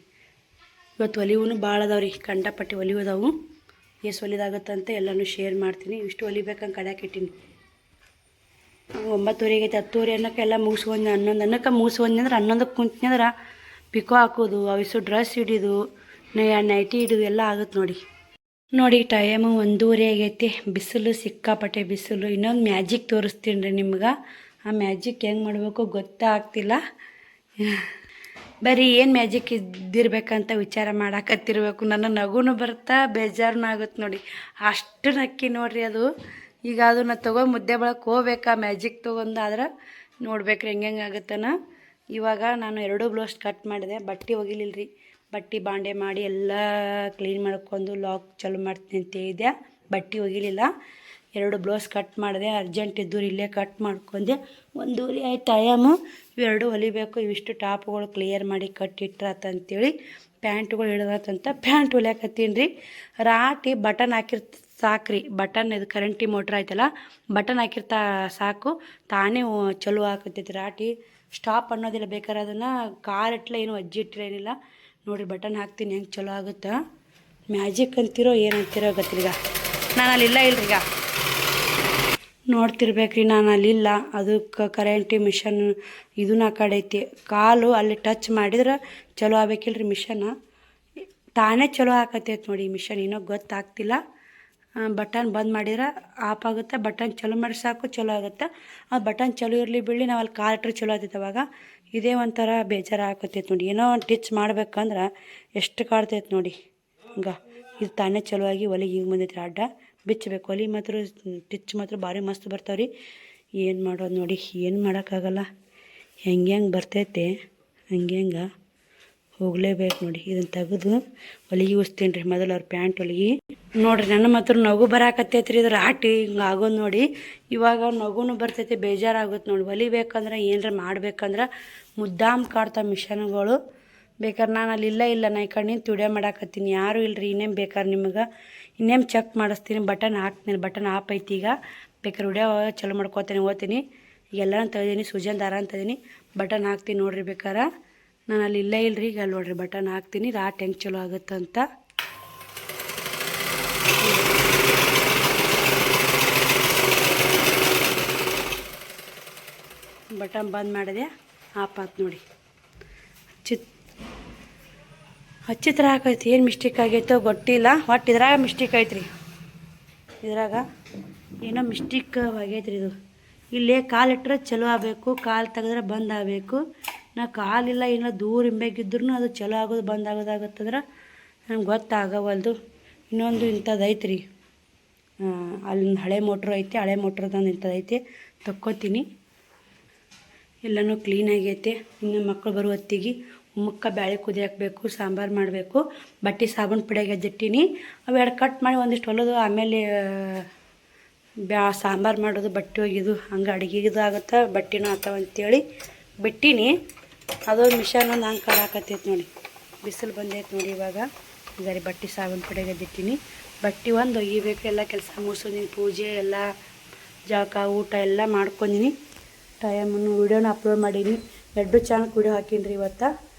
ಇವತ್ತು ಒಲಿವೂ ಭಾಳ ಅದಾವ್ರಿ. ಕಂಡಪಟ್ಟಿ ಒಲಿಯೋದವು. ಎಷ್ಟು ಒಲಿದಾಗುತ್ತಂತ ಎಲ್ಲನೂ ಶೇರ್ ಮಾಡ್ತೀನಿ. ಇಷ್ಟು ಒಲಿಬೇಕಂಗೆ ಕಡ್ಯಾಕೆ ಇಟ್ಟೀನಿ. 9:30 ಆಗೈತೆ. 10:30 ಅನ್ನೋಕ್ಕೆ ಎಲ್ಲ ಮುಗಿಸ್ಕೊಂಡೆ. 11 ಅನ್ನೋಕ್ಕೆ ಮುಗಿಸ್ಕೊಂಡೆ ಅಂದ್ರೆ 11ಕ್ಕೆ ಕುಂತ್ನಿ ಅಂದ್ರೆ ಪಿಕೋ ಹಾಕೋದು, ಅವಿಸು ಡ್ರೆಸ್ ಹಿಡಿದು ನೈಟಿ ಹಿಡಿದು ಎಲ್ಲ ಆಗುತ್ತೆ ನೋಡಿ. ಟೈಮು 1:30 ಆಗೈತಿ. ಬಿಸಿಲು ಸಿಕ್ಕಾಪಟ್ಟೆ ಬಿಸಿಲು. ಇನ್ನೊಂದು ಮ್ಯಾಜಿಕ್ ತೋರಿಸ್ತೀನಿ ರೀ ನಿಮ್ಗೆ. ಆ ಮ್ಯಾಜಿಕ್ ಹೆಂಗೆ ಮಾಡಬೇಕು ಗೊತ್ತಾಗ್ತಿಲ್ಲ. ಬರೀ ಏನು ಮ್ಯಾಜಿಕ್ ಇದ್ದಿರ್ಬೇಕಂತ ವಿಚಾರ ಮಾಡಾಕತ್ತಿರ್ಬೇಕು. ನನ್ನ ನಗುನು ಬರ್ತಾ ಬೇಜಾರನೂ ಆಗುತ್ತೆ ನೋಡಿ. ಅಷ್ಟು ನಕ್ಕಿ ನೋಡ್ರಿ ಅದು. ಈಗ ಅದನ್ನು ತೊಗೊಂಡು ಮುದ್ದೆ ಬಳಕ್ಕೆ ಹೋಗ್ಬೇಕಾ ಮ್ಯಾಜಿಕ್ ತೊಗೊಂಡು. ಆದ್ರೆ ನೋಡ್ಬೇಕ್ರಿ ಹೆಂಗೆ ಆಗುತ್ತಾನ. ಇವಾಗ ನಾನು 2 ಬ್ಲೌಸ್ ಕಟ್ ಮಾಡಿದೆ. ಬಟ್ಟೆ ಒಗಿಲಿಲ್ಲ ರೀ. ಬಟ್ಟೆ ಬಾಂಡೆ ಮಾಡಿ ಎಲ್ಲ ಕ್ಲೀನ್ ಮಾಡ್ಕೊಂಡು ಲಾಗ್ ಚಾಲು ಮಾಡ್ತೀನಿ ಅಂತ ಹೇಳಿದೆ. ಬಟ್ಟೆ ಒಗಿಲಿಲ್ಲ. 2 ಬ್ಲೌಸ್ ಕಟ್ ಮಾಡಿದೆ. ಅರ್ಜೆಂಟ್ ಇದ್ದೂರು ಇಲ್ಲೇ ಕಟ್ ಮಾಡ್ಕೊಂಡೆ. 1:30 ಆಯ್ತು ಟೈಮು. ಇವೆರಡು ಹೊಲಿಬೇಕು. ಇವಿಷ್ಟು ಟಾಪ್ಗಳು ಕ್ಲಿಯರ್ ಮಾಡಿ ಕಟ್ಟಿಟ್ರಾತಂತೇಳಿ ಪ್ಯಾಂಟ್ಗಳು ಹಿಡ್ದಾತಂತ ಪ್ಯಾಂಟ್ ಹೊಲಿಯಾಕತ್ತೀನಿ ರೀ. ರಾಟಿ ಬಟನ್ ಸಾಕ್ರಿ. ಬಟನ್ ಇದು ಕರೆಂಟಿ ಮೋಟ್ರ್ ಆಯ್ತಲ್ಲ, ಬಟನ್ ಹಾಕಿರ್ತಾ ಸಾಕು ತಾನೇ ಚಲೋ ಹಾಕತ್ತೈತಿ ರಾಟಿ. ಸ್ಟಾಪ್ ಅನ್ನೋದಿಲ್ಲ, ಬೇಕಾದ್ರೆ ಅದನ್ನು ಕಾಲಿಟ್ಲ ಏನು ಅಜ್ಜಿ ಇಟ್ಟಿಲ್ಲ ಏನಿಲ್ಲ. ನೋಡಿರಿ ಬಟನ್ ಹಾಕ್ತೀನಿ ಹೆಂಗೆ ಚಲೋ ಆಗುತ್ತೆ. ಮ್ಯಾಜಿಕ್ ಅಂತಿರೋ ಏನಂತಿರೋ ಗೊತ್ತಿಲ್ಲ. ನಾನು ಅಲ್ಲಿಲ್ಲ ಇಲ್ರಿ, ಈಗ ನೋಡ್ತಿರ್ಬೇಕ್ರಿ, ನಾನು ಅಲ್ಲಿಲ್ಲ. ಅದಕ್ಕೆ ಕರೆಂಟಿ ಮಿಷನ್ ಇದನ್ನ ಆ ಕಡೆ ಐತಿ. ಕಾಲು ಅಲ್ಲಿ ಟಚ್ ಮಾಡಿದ್ರೆ ಚಲೋ ಆಗ್ಬೇಕಿಲ್ರಿ ಮಿಷನ್. ತಾನೇ ಚಲೋ ಹಾಕತ್ತೈತೆ ನೋಡಿ ಈ ಮಿಷನ್. ಏನೋ ಗೊತ್ತಾಗ್ತಿಲ್ಲ. ಬಟನ್ ಬಂದ್ ಮಾಡಿದ್ರೆ ಆಫ್ ಆಗುತ್ತೆ, ಬಟನ್ ಚಲೋ ಮಾಡಿ ಸಾಕು ಚಲೋ ಆಗುತ್ತೆ. ಆ ಬಟನ್ ಚಲೋ ಇರಲಿ ಬಿಡಲಿ, ನಾವು ಅಲ್ಲಿ ಕಾಲಿಟ್ರೆ ಚಲೋ ಆಗ್ತೈತೆ. ಅವಾಗ ಇದೇ ಒಂಥರ ಬೇಜಾರು ಹಾಕತ್ತೈತೆ ನೋಡಿ. ಏನೋ ಒಂದು ಟಿಚ್ ಮಾಡ್ಬೇಕಂದ್ರೆ ಎಷ್ಟು ಕಾಡ್ತೈತೆ ನೋಡಿ. ಹಂಗೆ ಇದು ತಾನೇ ಚಲೋ ಆಗಿ ಒಲೆಗೆ ಹಿಂಗೆ ಬಂದೈತ್ರಿ. ಅಡ್ಡ ಬಿಚ್ಚಬೇಕು. ಒಲೆ ಮಾತ್ರ ಟಿಚ್ ಮಾತ್ರ ಭಾರಿ ಮಸ್ತ್ ಬರ್ತಾವ್ರಿ. ಏನು ಮಾಡೋದು ನೋಡಿ, ಏನು ಮಾಡೋಕ್ಕಾಗಲ್ಲ. ಹೆಂಗೆ ಬರ್ತೈತೆ ಹಂಗೆ ಹೋಗಲೇಬೇಕು ನೋಡಿ. ಇದನ್ನು ತೆಗೆದು ಹೊಲಿಗೆ ಉಸ್ತೀನಿ ರೀ ಮೊದಲು ಅವ್ರ ಪ್ಯಾಂಟ್ ಹೊಲಿಗೆ. ನೋಡಿರಿ ನನ್ನ ಮಾತ್ರ ನಗು ಬರಾಕತ್ತೈತ್ರಿ. ಇದ್ರ ಆಟಿ ಹಿಂಗೆ ಆಗೋದು ನೋಡಿ. ಇವಾಗ ನಗುನು ಬರ್ತೈತೆ, ಬೇಜಾರಾಗುತ್ತೆ ನೋಡಿ. ಹೊಲಿಬೇಕಂದ್ರೆ ಏನರ ಮಾಡ್ಬೇಕಂದ್ರೆ ಮುದ್ದಾಮ್ ಕಾಡ್ತಾವೆ ಮಿಷನ್ಗಳು. ಬೇಕಾದ್ರೆ ನಾನು ಅಲ್ಲಿ ಇಲ್ಲ ನಾ ಈ ಕಡೆ ನಿಂತು ವಿಡಿಯೋ ಮಾಡಾಕತ್ತೀನಿ. ಯಾರೂ ಇಲ್ಲರಿ. ಇನ್ನೇನು ಬೇಕಾದ್ರೆ ನಿಮಗೆ ಇನ್ನೇನು ಚೆಕ್ ಮಾಡಿಸ್ತೀನಿ. ಬಟನ್ ಹಾಕ್ತೀನಿ, ಬಟನ್ ಆಫ್ ಐತಿ. ಈಗ ಬೇಕಾದ್ರೆ ವಿಡಿಯೋ ಚಲೋ ಮಾಡ್ಕೋತೀನಿ, ಓದ್ತೀನಿ. ಎಲ್ಲನೂ ತೆಗೆದೀನಿ, ಸೂಜನ್ ದಾರ ಅಂತದೀನಿ. ಬಟನ್ ಹಾಕ್ತೀನಿ ನೋಡಿರಿ. ಬೇಕಾರೆ ನಾನು ಅಲ್ಲಿ ಇಲ್ಲರಿ. ಈಗ ಅಲ್ಲಿ ನೋಡಿರಿ ಬಟನ್ ಹಾಕ್ತೀನಿ. ರಾಟ್ ಹೆಂಗೆ ಚಲೋ ಆಗುತ್ತಂತ. ಬಟನ್ ಬಂದ್ ಮಾಡಿದೆ, ಆಫ್ ಆಯ್ತು ನೋಡಿ. ಹಚ್ಚಿತ್ರ ಹಾಕೈತಿ. ಏನು ಮಿಸ್ಟೇಕ್ ಆಗೈತೋ ಗೊತ್ತಿಲ್ಲ. ಒಟ್ಟು ಇದ್ರಾಗ ಮಿಸ್ಟೇಕ್ ಐತ್ರಿ. ಇದ್ರಾಗ ಏನೋ ಮಿಸ್ಟೇಕ್ ಆಗೈತ್ರಿ. ಇದು ಇಲ್ಲೇ ಕಾಲಿಟ್ರೆ ಚಲೋ ಆಗಬೇಕು, ಕಾಲು ತೆಗೆದ್ರೆ ಬಂದ್ ಆಗಬೇಕು. ನಾ ಕಾಲಿಲ್ಲ ಏನೋ ದೂರ ಹಿಂಬೇಕಿದ್ರು ಅದು ಚಲೋ ಆಗೋದು ಬಂದ್ ಆಗೋದಾಗತ್ತಂದ್ರೆ ನಂಗೆ ಗೊತ್ತಾಗವಲ್ದು. ಇನ್ನೊಂದು ಇಂಥದ್ದು ಐತ್ರಿ, ಅಲ್ಲಿ ಹಳೆ ಮೋಟ್ರ್ ಐತಿ. ಹಳೆ ಮೋಟ್ರದಂದು ಇಂಥದ್ದು ಐತಿ, ತಕ್ಕೋತೀನಿ. ಎಲ್ಲನೂ ಕ್ಲೀನಾಗೈತೆ. ಇನ್ನು ಮಕ್ಕಳು ಬರೋ ಹೊತ್ತಿಗೆ ಮುಕ್ಕ ಬ್ಯಾಳೆ ಕುದಿ ಹಾಕಬೇಕು, ಸಾಂಬಾರು ಮಾಡಬೇಕು. ಬಟ್ಟೆ ಸಾಬೂನು ಪುಡಿಯಾಗ ಎದ್ದಿಟ್ಟಿನಿ. ಅವು ಎರಡು ಕಟ್ ಮಾಡಿ ಒಂದಿಷ್ಟು ಹೊಲೋದು, ಆಮೇಲೆ ಸಾಂಬಾರು ಮಾಡೋದು, ಬಟ್ಟೆ ಒಗಿದು ಹಂಗೆ ಅಡುಗೆದು ಆಗುತ್ತೆ, ಬಟ್ಟೆನೂ ಆತಾವ ಅಂತೇಳಿ ಬಿಟ್ಟೀನಿ. ಅದೊಂದು ಮಿಷನ್ ಒಂದು ಹಂಗೆ ಕಡಾಕತ್ತೈತೆ ನೋಡಿ. ಬಿಸಿಲು ಬಂದೈತೆ ನೋಡಿ. ಇವಾಗ ಇದರಿ ಬಟ್ಟೆ ಸಾಬೂನು ಪುಡಿಯಾಗ ಎದ್ದಿಟ್ಟಿನಿ. ಬಟ್ಟೆ ಒಂದು ಒಗಿಬೇಕು. ಎಲ್ಲ ಕೆಲಸ ಮುಗಿಸೋದಿನಿ, ಪೂಜೆ ಎಲ್ಲ ಜಳಕ ಊಟ ಎಲ್ಲ ಮಾಡ್ಕೊಂಡಿನಿ. ಟೈಮನ್ನು ವೀಡಿಯೋನ ಅಪ್ಲೋಡ್ ಮಾಡೀನಿ. 2 ಚಾನಲ್ಗೆ ವೀಡಿಯೋ ಹಾಕೀನಿ ರೀ. ಇವತ್ತು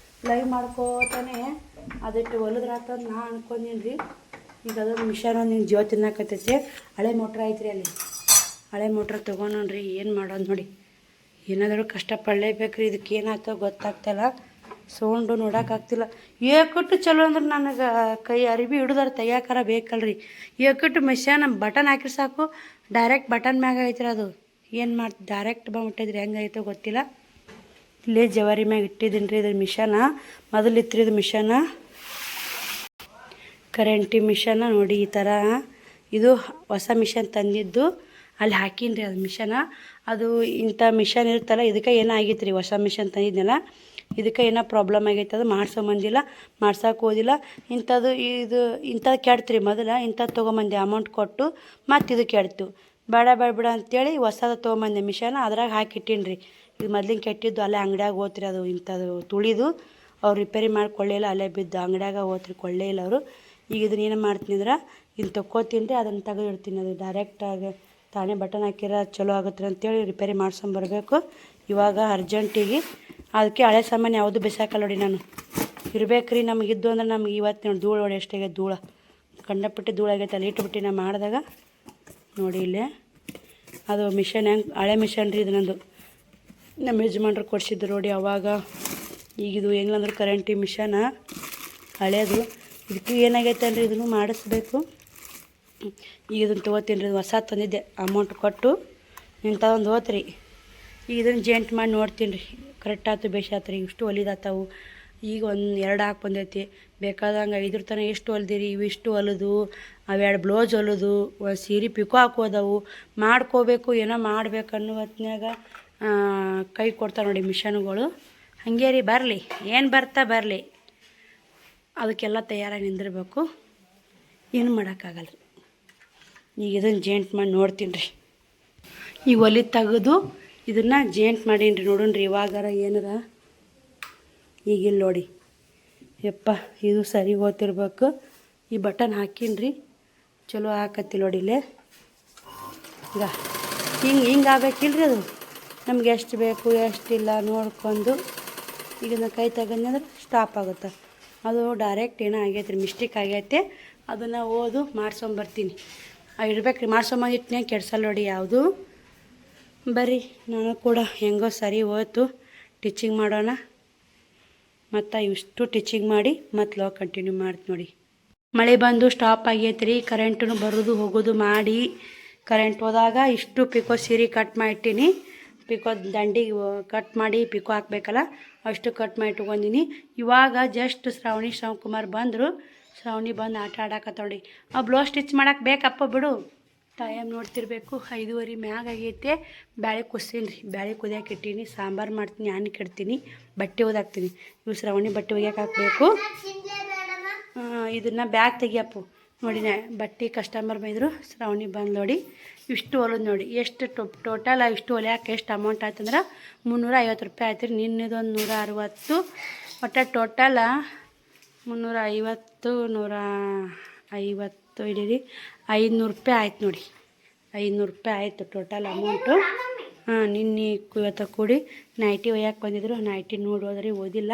ಲೈವ್ ಮಾಡ್ಕೋತಾನೆ ಅದಿಟ್ಟು ಹೊಲದ್ರಾತಂದು ನಾ ಅನ್ಕೊಂಡೀನಿ ರೀ. ಈಗ ಅದೊಂದು ಮಿಷನ್ ಒಂದು ಹಿಂಗೆ ಜೀವ ತಿನ್ನಾಕತ್ತೈತೆ. ಹಳೆ ಮೋಟ್ರ್ ಐತ್ರಿ ಅಲ್ಲಿ. ಹಳೆ ಮೋಟ್ರ್ ತೊಗೊಂಡ್ರಿ. ಏನು ಮಾಡೋದು ನೋಡಿ. ಏನಾದರೂ ಕಷ್ಟಪಡಲೇಬೇಕು ರೀ. ಇದಕ್ಕೆ ಏನಾಗ್ತೋ ಗೊತ್ತಾಗ್ತಿಲ್ಲ. ಸೌಂಡು ನೋಡೋಕ್ಕಾಗ್ತಿಲ್ಲ. ಏಕಟ್ಟು ಚಲೋ ಅಂದ್ರೆ ನನಗೆ ಕೈ ಅರಿವಿ ಹಿಡಿದಾರ ತೆಗಿಯಾಕಾರ ಬೇಕಲ್ರಿ. ಏಕಟ್ಟು ಮಿಷನ್ ಬಟನ್ ಹಾಕಿ ಸಾಕು, ಡೈರೆಕ್ಟ್ ಬಟನ್ ಮ್ಯಾಗ ಐತ್ರಿ ಅದು. ಏನು ಮಾಡ್ತಿ ಡೈರೆಕ್ಟ್ ಬಂದ್ಬಿಟ್ಟಿದ್ರಿ. ಹೆಂಗೈತೋ ಗೊತ್ತಿಲ್ಲ. ಇಲ್ಲೇ ಜವಾರಿ ಮ್ಯಾಗ ಇಟ್ಟಿದ್ದೀನಿ ರೀ. ಇದ್ರ ಮಿಷನ ಮೊದಲು ಇತ್ತು ರೀ. ಇದು ಮಿಷನ ಕರೆಂಟಿ ಮಿಷನ ನೋಡಿ. ಈ ಥರ ಇದು ಹೊಸ ಮಿಷನ್ ತಂದಿದ್ದು ಅಲ್ಲಿ ಹಾಕೀನಿ ರೀ. ಅದು ಮಿಷನ ಅದು ಇಂಥ ಮಿಷನ್ ಇರುತ್ತಲ್ಲ, ಇದಕ್ಕೆ ಏನೋ ಆಗೈತೆ ರೀ. ಹೊಸ ಮಿಷನ್ ತಂದಿದ್ನಲ್ಲ, ಇದಕ್ಕೆ ಏನೋ ಪ್ರಾಬ್ಲಮ್ ಆಗೈತೆ. ಅದು ಮಾಡ್ಸೋಬಂದಿಲ್ಲ, ಮಾಡ್ಸೋಕೆ ಹೋದಿಲ್ಲ. ಇಂಥದ್ದು ಇಂಥದ್ದು ಕೆಡ್ತ್ರಿ. ಮೊದಲು ಇಂಥದ್ದು ತೊಗೊಂಬಂದೆ ಅಮೌಂಟ್ ಕೊಟ್ಟು. ಮತ್ತು ಇದು ಕೆಡ್ತು. ಬೇಡ ಅಂತೇಳಿ ಹೊಸದು ತೊಗೊಂಬಂದೆ ಮಿಷನ್. ಅದ್ರಾಗ ಹಾಕಿಟ್ಟೀನಿ ರೀ. ಇದು ಮೊದ್ಲಿನ ಕೆಟ್ಟಿದ್ದು ಅಲ್ಲೇ ಅಂಗಡಿಯಾಗ ಹೋತ್ರಿ. ಅದು ಇಂಥದ್ದು ತುಳಿದು ಅವ್ರು ರಿಪೇರಿ ಮಾಡಿ ಕೊಳ್ಳಿಲ್ಲ, ಅಲ್ಲೇ ಬಿದ್ದು ಅಂಗಡಿಯಾಗ ಹೋತ್ರಿ, ಕೊಳ್ಳೇ ಇಲ್ಲ ಅವರು. ಈಗ ಇದನ್ನ ಏನು ಮಾಡ್ತೀನಿ ಅಂದ್ರೆ ಇನ್ನು ತೊಕ್ಕೋತೀನಿ ರೀ. ಅದನ್ನು ತೆಗೆದು ಇಡ್ತೀನಿ. ಅದು ಡೈರೆಕ್ಟಾಗಿ ತಾನೇ ಬಟನ್ ಹಾಕಿರ ಚಲೋ ಆಗುತ್ತೆ ಅಂತೇಳಿ ರಿಪೇರಿ ಮಾಡ್ಸ್ಕೊಂಬರ್ಬೇಕು ಇವಾಗ ಅರ್ಜೆಂಟಿಗೆ. ಅದಕ್ಕೆ ಹಳೆ ಸಾಮಾನು ಯಾವುದು ಬಿಸಾಕಲ್ಲ ನೋಡಿ. ನಾನು ಇರ್ಬೇಕು ರೀ. ನಮಗಿದ್ದು ಅಂದ್ರೆ ನಮ್ಗೆ ಇವತ್ತು ನೋಡಿ ಧೂಳು ನೋಡಿ ಎಷ್ಟಾಗೈತೆ. ಧೂಳು ಕಂಡಪಟ್ಟಿ ಧೂಳಾಗೈತೆ. ಅಲ್ಲಿ ಇಟ್ಬಿಟ್ಟು ನಾ ಮಾಡಿದಾಗ ನೋಡಿ ಇಲ್ಲೇ ಅದು ಮಿಷನ್ ಹೆಂಗೆ ಹಳೆ ಮಿಷನ್ ರೀ. ಇದು ನಂದು ನಮ್ಮ ಯಜಮಾನ್ರು ಕೊಡಿಸಿದ್ರು ನೋಡಿ ಅವಾಗ. ಈಗಿದು ಹೆಂಗಂದ್ರೆ ಕರೆಂಟಿ ಮಿಷನ ಹಳೇದು. ಇದಕ್ಕೆ ಏನಾಗೈತೆ ಅಲ್ರಿ, ಇದನ್ನು ಮಾಡಿಸ್ಬೇಕು. ಈಗ ಇದನ್ನು ತೊಗೋತೀನಿ ರೀ. ಹೊಸ ತಂದಿದ್ದೆ ಅಮೌಂಟ್ ಕೊಟ್ಟು. ಇಂಥದೊಂದು ಹೋತ್ರಿ. ಈಗ ಇದನ್ನು ಜೇಂಟ್ ಮಾಡಿ ನೋಡ್ತೀನಿ ರೀ. ಕರೆಕ್ಟ್ ಆಯ್ತು, ಬೇಷ್ ಆಯ್ತು ರೀ. ಇಷ್ಟು ಹೊಲಿದಾತಾವು. ಈಗ 1-2 ಹಾಕಿ ಬಂದೈತಿ. ಬೇಕಾದಂಗೆ 5 ತನಕ ಎಷ್ಟು ಹೊಲ್ದಿರಿ. ಇವಿಷ್ಟು ಹೊಲಿದು, ಅವೆರಡು ಬ್ಲೌಸ್ ಹೊಲಿದು, ಒಂದು ಸೀರೆ ಪಿಕೋ ಹಾಕೋದವು ಮಾಡ್ಕೋಬೇಕು. ಏನೋ ಮಾಡ್ಬೇಕು ಅನ್ನೋ ಹೊತ್ನ್ಯಾಗ ಕೈ ಕೊಡ್ತಾರೆ ನೋಡಿ ಮಿಷನ್ಗಳು. ಹಾಗೆ ರೀ. ಬರಲಿ ಏನು ಬರಲಿ, ಅದಕ್ಕೆಲ್ಲ ತಯಾರಾಗಿ ನಿಂದಿರ್ಬೇಕು. ಏನು ಮಾಡೋಕ್ಕಾಗಲ್ಲ ರೀ. ಈಗ ಇದನ್ನು ಜೇಂಟ್ ಮಾಡಿ ನೋಡ್ತೀನಿ ರೀ. ಈಗ ಒಲಿ ತೆಗೆದು ಇದನ್ನು ಜೇಂಟ್ ಮಾಡೀನಿ ರೀ. ನೋಡೋಣ ರೀ ಇವಾಗಾರ ಏನಾರ. ಈಗಿಲ್ಲ ನೋಡಿ. ಯಪ್ಪ ಇದು ಸರಿ ಹೋಗ್ತಿರ್ಬೇಕು. ಈ ಬಟನ್ ಹಾಕೀನಿ ರೀ. ಚಲೋ ಹಾಕತ್ತಿ ನೋಡಿ ಇಲ್ಲೇ ಈಗ ಹಿಂಗೆ ಆಗ್ಬೇಕಿಲ್ರಿ ಅದು ನಮ್ಗೆ ಎಷ್ಟು ಬೇಕು ಎಷ್ಟಿಲ್ಲ ನೋಡ್ಕೊಂಡು ಈಗ ನಾನು ಕೈ ತಗೊಂಡ್ರೆ ಸ್ಟಾಪ್ ಆಗುತ್ತೆ ಅದು ಡೈರೆಕ್ಟ್ ಏನೋ ಆಗೈತೆ ರೀ ಮಿಸ್ಟೇಕ್ ಆಗೈತೆ ಅದನ್ನು ಓದು ಮಾಡ್ಸೊಂಬರ್ತೀನಿ ಇರ್ಬೇಕು ರೀ ಮಾಡ್ಸೊಂಬಂದಿಟ್ಟನೆ ಕೆಡ್ಸಲ್ಲ ನೋಡಿ ಯಾವುದು ಬರ್ರಿ ನಾನು ಕೂಡ ಹೆಂಗೋ ಸರಿ ಹೋಯ್ತು ಟೀಚಿಂಗ್ ಮಾಡೋಣ ಮತ್ತು ಇಷ್ಟು ಟೀಚಿಂಗ್ ಮಾಡಿ ಮತ್ತು ಲೋ ಕಂಟಿನ್ಯೂ ಮಾಡ್ತೀನಿ ನೋಡಿ ಮಳೆ ಬಂದು ಸ್ಟಾಪ್ ಆಗೈತೆ ರೀ ಕರೆಂಟು ಬರೋದು ಹೋಗೋದು ಮಾಡಿ ಕರೆಂಟ್ ಹೋದಾಗ ಇಷ್ಟು ಪಿಕೋ ಸೀರೆ ಕಟ್ ಮಾಡಿಟ್ಟೀನಿ ಪಿಕೋ ದಂಡಿಗೆ ಕಟ್ ಮಾಡಿ ಪಿಕೋ ಹಾಕ್ಬೇಕಲ್ಲ ಅಷ್ಟು ಕಟ್ ಮಾಡಿ ಇಟ್ಕೊಂಡಿನಿ ಇವಾಗ ಜಸ್ಟ್ ಶ್ರಾವಣಿ ಬಂದರು ಶ್ರಾವಣಿ ಬಂದು ಆಟ ಆಡಕತ್ತೋಡಿ ಆ ಬ್ಲೌಸ್ ಸ್ಟಿಚ್ ಮಾಡಕ್ಕೆ ಬೇಕಪ್ಪ ಬಿಡು ಟೈಮ್ ನೋಡ್ತಿರ್ಬೇಕು 5:30 ಮ್ಯಾಗ ಆಗೈತೆ ಬ್ಯಾಳೆ ಕುಸ್ತೀನಿ ರೀ ಬ್ಯಾಳೆ ಕುದಿಯಕ್ಕೆ ಇಟ್ಟೀನಿ ಸಾಂಬಾರು ಮಾಡ್ತೀನಿ ಅನ್ನಕ್ಕೆ ಇಡ್ತೀನಿ ಬಟ್ಟೆ ಒದಾಕ್ತೀನಿ ಇವು ಶ್ರಾವಣಿ ಬಟ್ಟೆ ಒಗ್ಯಕ್ಕೆ ಹಾಕಬೇಕು ಇದನ್ನು ಬ್ಯಾಗ್ ತೆಗಿಯಪ್ಪು ನೋಡಿ ಬಟ್ಟೆ ಕಸ್ಟಮರ್ ಬಂದರು ಶ್ರಾವಣಿ ಬಂದು ನೋಡಿ ಇಷ್ಟು ಹೊಲದು ನೋಡಿ ಎಷ್ಟು ಟೋಟಲ್ ಇಷ್ಟು ಹೊಲಿಯಾಕೆ ಎಷ್ಟು ಅಮೌಂಟ್ ಆಯ್ತಂದ್ರೆ 350 ರೂಪಾಯಿ ಆಯ್ತು ರೀ ನಿನ್ನೆದೊಂದು 160 ಒಟ್ಟು ಟೋಟಲ್ 350 150 ಇಡೀರಿ 500 ರೂಪಾಯಿ ಆಯ್ತು ನೋಡಿ 500 ರೂಪಾಯಿ ಆಯಿತು ಟೋಟಲ್ ಅಮೌಂಟು ನಿನ್ನೆ ಇವತ್ತು ಕೂಡಿ ನೈಟಿ ಒಯ್ಯಕ್ಕೆ ಬಂದಿದ್ರು ನೈಟಿ ನೋಡಿ ಹೋದ್ರಿ ಓದಿಲ್ಲ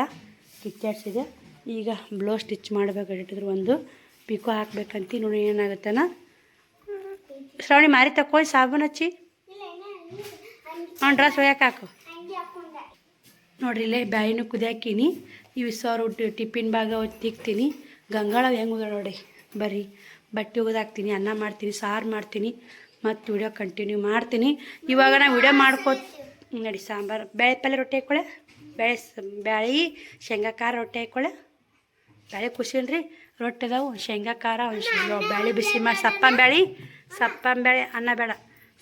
ಕಿಚ್ಚಾಡ್ಸಿದೆ ಈಗ ಬ್ಲೌಸ್ ಸ್ಟಿಚ್ ಮಾಡಬೇಕಾಗಿಟ್ಟಿದ್ರು ಒಂದು ಪಿಕೋ ಹಾಕ್ಬೇಕಂತ ನೋಡಿ ಏನಾಗುತ್ತಾನ ಶ್ರಾವಣಿ ಮಾರಿ ತಕ್ಕೊಳ್ಳಿ ಸಾಬೂನು ಹಚ್ಚಿ ಡ್ರೆಸ್ ಒಯ್ಯಕ್ಕೆ ಹಾಕು ನೋಡ್ರಿ ಇಲ್ಲೇ ಬ್ಯಾಳಿನೂ ಕುದಿಯಾಕೀನಿ ಇವು ಸಾವಿರ ಟಿಫಿನ್ ಭಾಗ ತಿಕ್ತೀನಿ ಗಂಗಾಳ ಹೆಂಗೆ ಹೋದ ನೋಡಿ ಬರ್ರಿ ಬಟ್ಟೆ ಒಗ್ದಾಕ್ತೀನಿ ಅನ್ನ ಮಾಡ್ತೀನಿ ಸಾರು ಮಾಡ್ತೀನಿ ಮತ್ತು ವಿಡಿಯೋ ಕಂಟಿನ್ಯೂ ಮಾಡ್ತೀನಿ ಇವಾಗ ನಾನು ವಿಡಿಯೋ ನೋಡಿ ಸಾಂಬಾರು ಬೇಳೆ ಪಲ್ಯ ರೊಟ್ಟಿ ಹಾಕ್ಕೊಳ್ಳೆ ಬ್ಯಾಳಿ ಶೇಂಗಾ ಖಾರ ರೊಟ್ಟಿ ಹಾಕ್ಕೊಳ್ಳೆ ಬ್ಯಾಳೆ ಖುಷಿನ್ರಿ ರೊಟ್ಟಿ ಅದಾವು ಶೇಂಗಾ ಖಾರ ಬ್ಯಾಳಿ ಬಿಸಿ ಮಾಡಿ ಸಪ್ಪಂಬ್ಯಾಳಿ ಅನ್ನ ಬೇಡ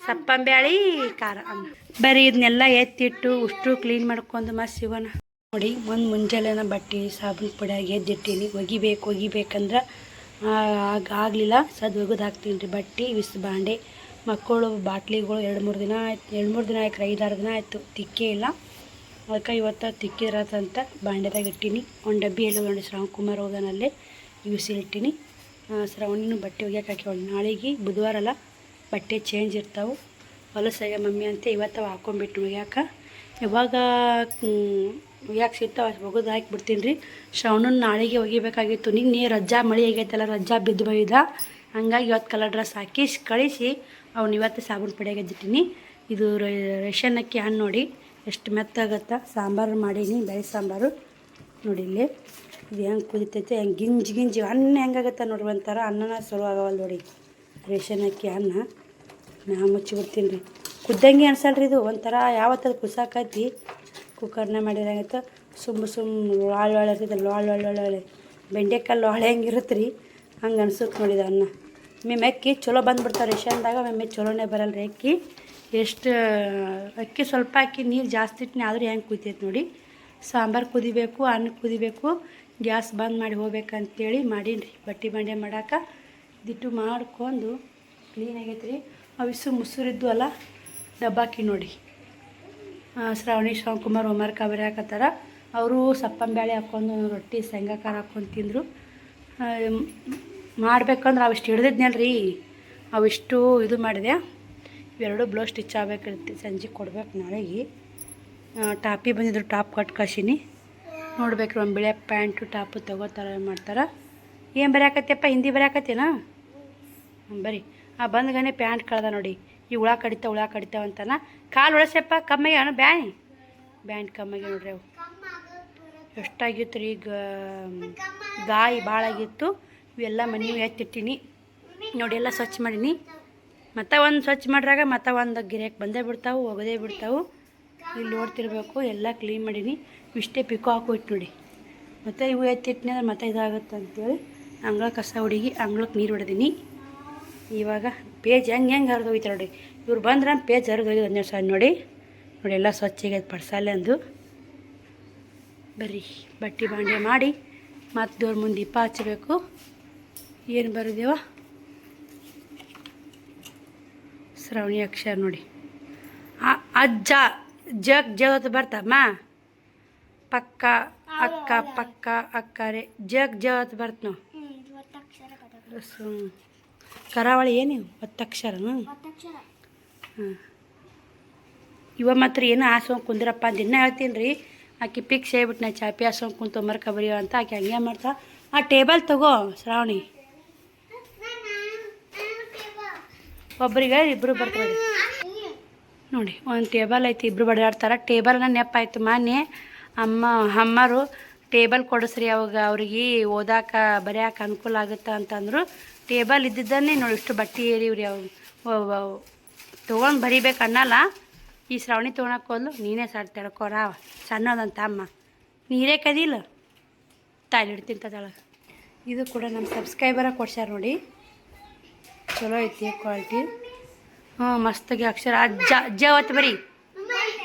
ಸಪ್ಪಂಬ್ಯಾಳಿ ಖಾರ ಅನ್ನ ಬರೀ ಇದನ್ನೆಲ್ಲ ಎತ್ತಿಟ್ಟು ಉಷ್ಟು ಕ್ಲೀನ್ ಮಾಡ್ಕೊಂಡು ಮತ್ತು ಸಿಗೋಣ ನೋಡಿ ಮುಂಜಾನೆ ಬಟ್ಟೆ ಸಾಬೂನು ಪುಡಿಯಾಗಿ ಎದ್ದಿಟ್ಟೀನಿ ಒಗಿಬೇಕಂದ್ರೆ ಆಗಲಿಲ್ಲ ಒಗದು ಹಾಕ್ತೀನಿ ರೀ ಬಟ್ಟೆ ಬಾಂಡೆ ಮಕ್ಕಳು ಬಾಟ್ಲಿಗಳು 2-3 ದಿನ ಆಯ್ತು 2-3 ದಿನ ಆಯ್ತು 5-6 ದಿನ ಆಯಿತು ತಿಕ್ಕೇ ಇಲ್ಲ ಅದಕ್ಕೆ ಇವತ್ತು ತಿಕ್ಕಿರತ್ತಂತ ಬಾಂಡೆದಾಗ ಇಟ್ಟೀನಿ ಒಂದು ಡಬ್ಬಿ ಎಲ್ಲ ನೋಡಿ ಶ್ರಾವಣಕುಮಾರ್ ಹೋಗೋನಲ್ಲೇ ಇಟ್ಟಿನಿ ಶ್ರಾವಣಿನೂ ಬಟ್ಟೆ ಒಗ್ಯಕ್ಕೆ ಹಾಕಿ ನಾಳೆಗೆ ಬುಧವಾರ ಅಲ್ಲ ಬಟ್ಟೆ ಚೇಂಜ್ ಇರ್ತಾವೆ ಹೊಲಸಾಗ ಮಮ್ಮಿ ಅಂತ ಇವತ್ತು ಹಾಕೊಂಡ್ಬಿಟ್ಟು ಒಗ್ಯಾಕೆ ಯಾವಾಗ ಒಗ್ಯಾಕೆ ಸಿಗ್ತಾವೆ ಒಗದು ಹಾಕಿಬಿಡ್ತೀನಿ ರೀ ಶ್ರಾವಣನ ನಾಳೆಗೆ ಒಗಿಬೇಕಾಗಿತ್ತು ನಿನ್ನೆ ರಜಾ ಮಳೆ ಆಗೈತಲ್ಲ ರಜಾ ಬಿದ್ದು ಬೈದ ಹಂಗಾಗಿ ಇವತ್ತು ಕಲರ್ ಡ್ರೆಸ್ ಹಾಕಿ ಕಳಿಸಿ ಅವ್ನು ಇವತ್ತು ಸಾಬೂನು ಪುಡಿಯಾಗಿ ಎದ್ದಿಟ್ಟಿನಿ ಇದು ರೇಷನ್ ಅಕ್ಕಿ ಹಣ್ಣು ನೋಡಿ ಎಷ್ಟು ಮೆತ್ತಾಗತ್ತಾ ಸಾಂಬಾರು ಮಾಡೀನಿ ಬೇಳೆ ಸಾಂಬಾರು ನೋಡಿ ಇಲ್ಲಿ ಇದು ಹೆಂಗೆ ಕುದಿತೈತೆ ಹೆಂಗೆ ಗಿಂಜಿ ಅನ್ನ ಹೆಂಗಾಗತ್ತೆ ನೋಡ್ರಿ ಒಂಥರ ಅನ್ನನ ಚಲೋ ಆಗವಲ್ಲ ನೋಡಿ ರೇಷನ್ ಅಕ್ಕಿ ಅನ್ನ ನಾ ಮುಚ್ಚಿಬಿಡ್ತೀನಿ ರೀ ಕುದ್ದಂಗೆ ಅನ್ಸಲ್ರಿ ಇದು ಒಂಥರ ಯಾವತ್ತದು ಕುಸಾಕೈತಿ ಕುಕ್ಕರ್ನ ಮಾಡಿದಾಗತ್ತೆ ಸುಮ್ಮ ಒಳ್ಳೆ ಇರ್ತೈತೆ ಒಳ್ಳೆ ಬೆಂಡೆಕಾಯಿ ಒಳ್ಳೆ ಹೆಂಗಿರುತ್ತೆ ರೀ ಹಂಗೆ ಅನ್ಸುತ್ತೆ ನೋಡಿದ ಅನ್ನ ಮೆಮ್ಮೆ ಅಕ್ಕಿ ಚಲೋ ಬಂದುಬಿಡ್ತಾವೆ ರೇಷನ್ದಾಗ ಮೆಮ್ಮೆ ಚಲೋನೇ ಬರಲ್ಲ ರೀ ಅಕ್ಕಿ ಎಷ್ಟು ಅಕ್ಕಿ ಸ್ವಲ್ಪ ಅಕ್ಕಿ ನೀರು ಜಾಸ್ತಿ ಇಟ್ಟಿನಿ ಆದರೂ ಹೆಂಗೆ ಕುದಿತೈತೆ ನೋಡಿ ಸಾಂಬಾರು ಕುದಿಬೇಕು ಅನ್ನ ಕುದಿಬೇಕು ಗ್ಯಾಸ್ ಬಂದ್ ಮಾಡಿ ಹೋಗ್ಬೇಕಂತೇಳಿ ಮಾಡೀನಿ ರೀ ಬಟ್ಟೆ ಬಂಡೆ ಮಾಡಾಕ ದಿಟ್ಟು ಮಾಡ್ಕೊಂಡು ಕ್ಲೀನ್ ಆಗೈತೆ ರೀ ಅವಿಸು ಮುಸುರಿದ್ದು ಅಲ್ಲ ಡಬ್ಬಾಕಿ ನೋಡಿ ಶ್ರಾವಣಕುಮಾರ್ ಹೋಮ್ವರ್ಕ್ ಬರೀ ಹಾಕತ್ತಾರ ಅವರು ಸಪ್ಪಂಬ್ಯಾಳೆ ಹಾಕ್ಕೊಂಡು ರೊಟ್ಟಿ ಶೇಂಗಾ ಖಾರ ಹಾಕ್ಕೊಂಡು ತಿಂದರು ಮಾಡ್ಬೇಕಂದ್ರೆ ಅವಿಷ್ಟು ಹಿಡ್ದಿದ್ನಲ್ಲ ರೀ ಅವಿಷ್ಟು ಇದು ಮಾಡಿದೆ ಇವೆರಡು ಬ್ಲೌಸ್ ಸ್ಟಿಚ್ ಆಗ್ಬೇಕಿರುತ್ತೆ ಸಂಜೆ ಕೊಡ್ಬೇಕು ನಾಳೆಗೆ ಟಾಪಿ ಬಂದಿದ್ರು ಟಾಪ್ ಕಟ್ ಕಳ್ಸೀನಿ ನೋಡ್ಬೇಕ್ರಿ ಒಂದು ಬಿಳೆ ಪ್ಯಾಂಟು ಟಾಪು ತೊಗೋತಾರೆ ಮಾಡ್ತಾರೆ ಏನು ಬರೆಯಾಕತ್ತಪ್ಪ ಹಿಂದಿ ಬರೆಯಾಕತ್ತೇನಾ ಬರೀ ಬಂದ್ಗನೆ ಪ್ಯಾಂಟ್ ಕಳ್ದ ನೋಡಿ ಈ ಹುಳ ಕಡಿತಾವ ಅಂತಾನ ಕಾಲು ಒಳಸಪ್ಪ ಕಮ್ಮಾಗಿ ಬ್ಯಾಂಡ್ ಕಮ್ಮಾಗಿ ನೋಡ್ರಿ ಅವು ಎಷ್ಟಾಗಿತ್ತು ರೀ ಈಗ ಗಾಯಿ ಭಾಳ ಆಗಿತ್ತು ಇವೆಲ್ಲ ಮನೆ ಎತ್ತಿಟ್ಟಿನಿ ನೋಡಿ ಎಲ್ಲ ಸ್ವಚ್ಛ ಮಾಡೀನಿ ಮತ್ತು ಒಂದು ಸ್ವಚ್ಛ ಮಾಡ್ರಾಗ ಮತ್ತು ಒಂದು ಗಿರಿಯಕ್ಕೆ ಬಂದೇ ಬಿಡ್ತಾವೆ ಒಗದೇ ಬಿಡ್ತಾವೆ ಇಲ್ಲಿ ನೋಡ್ತಿರ್ಬೇಕು ಎಲ್ಲ ಕ್ಲೀನ್ ಮಾಡೀನಿ ಇಷ್ಟೇ ಪಿಕೋ ಹಾಕೋಯ್ತು ನೋಡಿ ಮತ್ತು ಇವು ಎತ್ತಿಟ್ಟಿನಿ ಅಂದ್ರೆ ಮತ್ತೆ ಇದಾಗುತ್ತೆ ಅಂತೇಳಿ ಅಂಗಳ ಕಸ ಹುಡುಗಿ ಅಂಗಳಕ್ಕೆ ನೀರು ಹೊಡೆದೀನಿ ಇವಾಗ ಪೇಜ್ ಹೆಂಗೆ ಹರಿದೋಯ್ತು ನೋಡಿ ಇವ್ರು ಬಂದ್ರೆ ಪೇಜ್ ಹರಿದೋಗಿ ಒಂದೇ ಸಲ ನೋಡಿ ಎಲ್ಲ ಸ್ವಚ್ಛಗೆ ಪಡ್ಸಲ್ಲ ಅಂದು ಬರ್ರಿ ಬಟ್ಟೆ ಬಾಂಡೆ ಮಾಡಿ ಮತ್ತು ದೇವ್ರ ಮುಂದೆ ದೀಪ ಹಚ್ಚಬೇಕು ಏನು ಬರೋದೇವ ಶ್ರಾವಣಿ ಅಕ್ಷರ ನೋಡಿ ಅಜ್ಜ ಜಗತ್ ಬರ್ತಮ್ಮ ಪಕ್ಕ ಅಕ್ಕ ಅಕ್ಕರೆ ಜಗತ್ ಬರ್ತ ನಾವು ಕರಾವಳಿ ಏನು ಒತ್ತಕ್ಷರನು? ಹಾಂ, ಇವ ಮಾತ್ರ ಏನು ಆಸೋಂಗೆ ಕುಂದ್ರಪ್ಪ ದಿನ ಹೇಳ್ತೀನಿ ರೀ. ಆಕೆ ಪಿಕ್ಸ್ ಹೇಳ್ಬಿಟ್ಟು ನಾ ಚಾಪಿ ಆಸೋಂಗೆ ಕುಂತು ಮರ್ಕ ಬರೀವ ಅಂತ ಆಕೆ ಹಂಗೆ ಮಾಡ್ತಾ. ಆ ಟೇಬಲ್ ತಗೋ ಶ್ರಾವಣಿ, ಒಬ್ರಿಗೆ ಇಬ್ಬರು ಬರ್ತಾರೆ ನೋಡಿ. ಒಂದು ಟೇಬಲ್ ಐತಿ, ಇಬ್ಬರು ಬಡಿಯಾಡ್ತಾರೆ. ಟೇಬಲ್ನ ನೆಪ್ಪಾಯ್ತು ಮಾನ್ಯ ಅಮ್ಮರು ಟೇಬಲ್ ಕೊಡಿಸ್ರಿ ಅವಾಗ ಅವ್ರಿಗೆ ಓದಾಕ ಬರೆಯೋಕೆ ಅನುಕೂಲ ಆಗುತ್ತೆ ಅಂತಂದರು. ಟೇಬಲ್ ಇದ್ದಿದ್ದನ್ನೇ ನೋಡಿ ಇಷ್ಟು ಬಟ್ಟೆ ಏರಿವ್ರಿ. ಅವು ತೊಗೊಂಡು ಬರಿಬೇಕು ಅನ್ನಲ್ಲ. ಈ ಶ್ರಾವಣಿ ತೊಗೊಳಕ್ಕೆ ಹೋದ್ಲು, ನೀನೇ ಸರ್ ತಿಳ್ಕೊರ ಸಣ್ಣದಂತ ಅಮ್ಮ ನೀರೇ ಕದಿಲ್ಲ ತಾಯಿಡ್ತೀನಿ ತಳಗೆ. ಇದು ಕೂಡ ನಮ್ಮ ಸಬ್ಸ್ಕ್ರೈಬರ ಕೊಡ್ಸ್ಯಾರ ನೋಡಿ, ಚಲೋ ಐತಿ ಕ್ವಾಲಿಟಿ. ಹಾಂ ಮಸ್ತಾಗಿ ಅಕ್ಷರ ಅಜ್ಜ ಅಜ್ಜ ಹೊತ್ತು ಬರೀ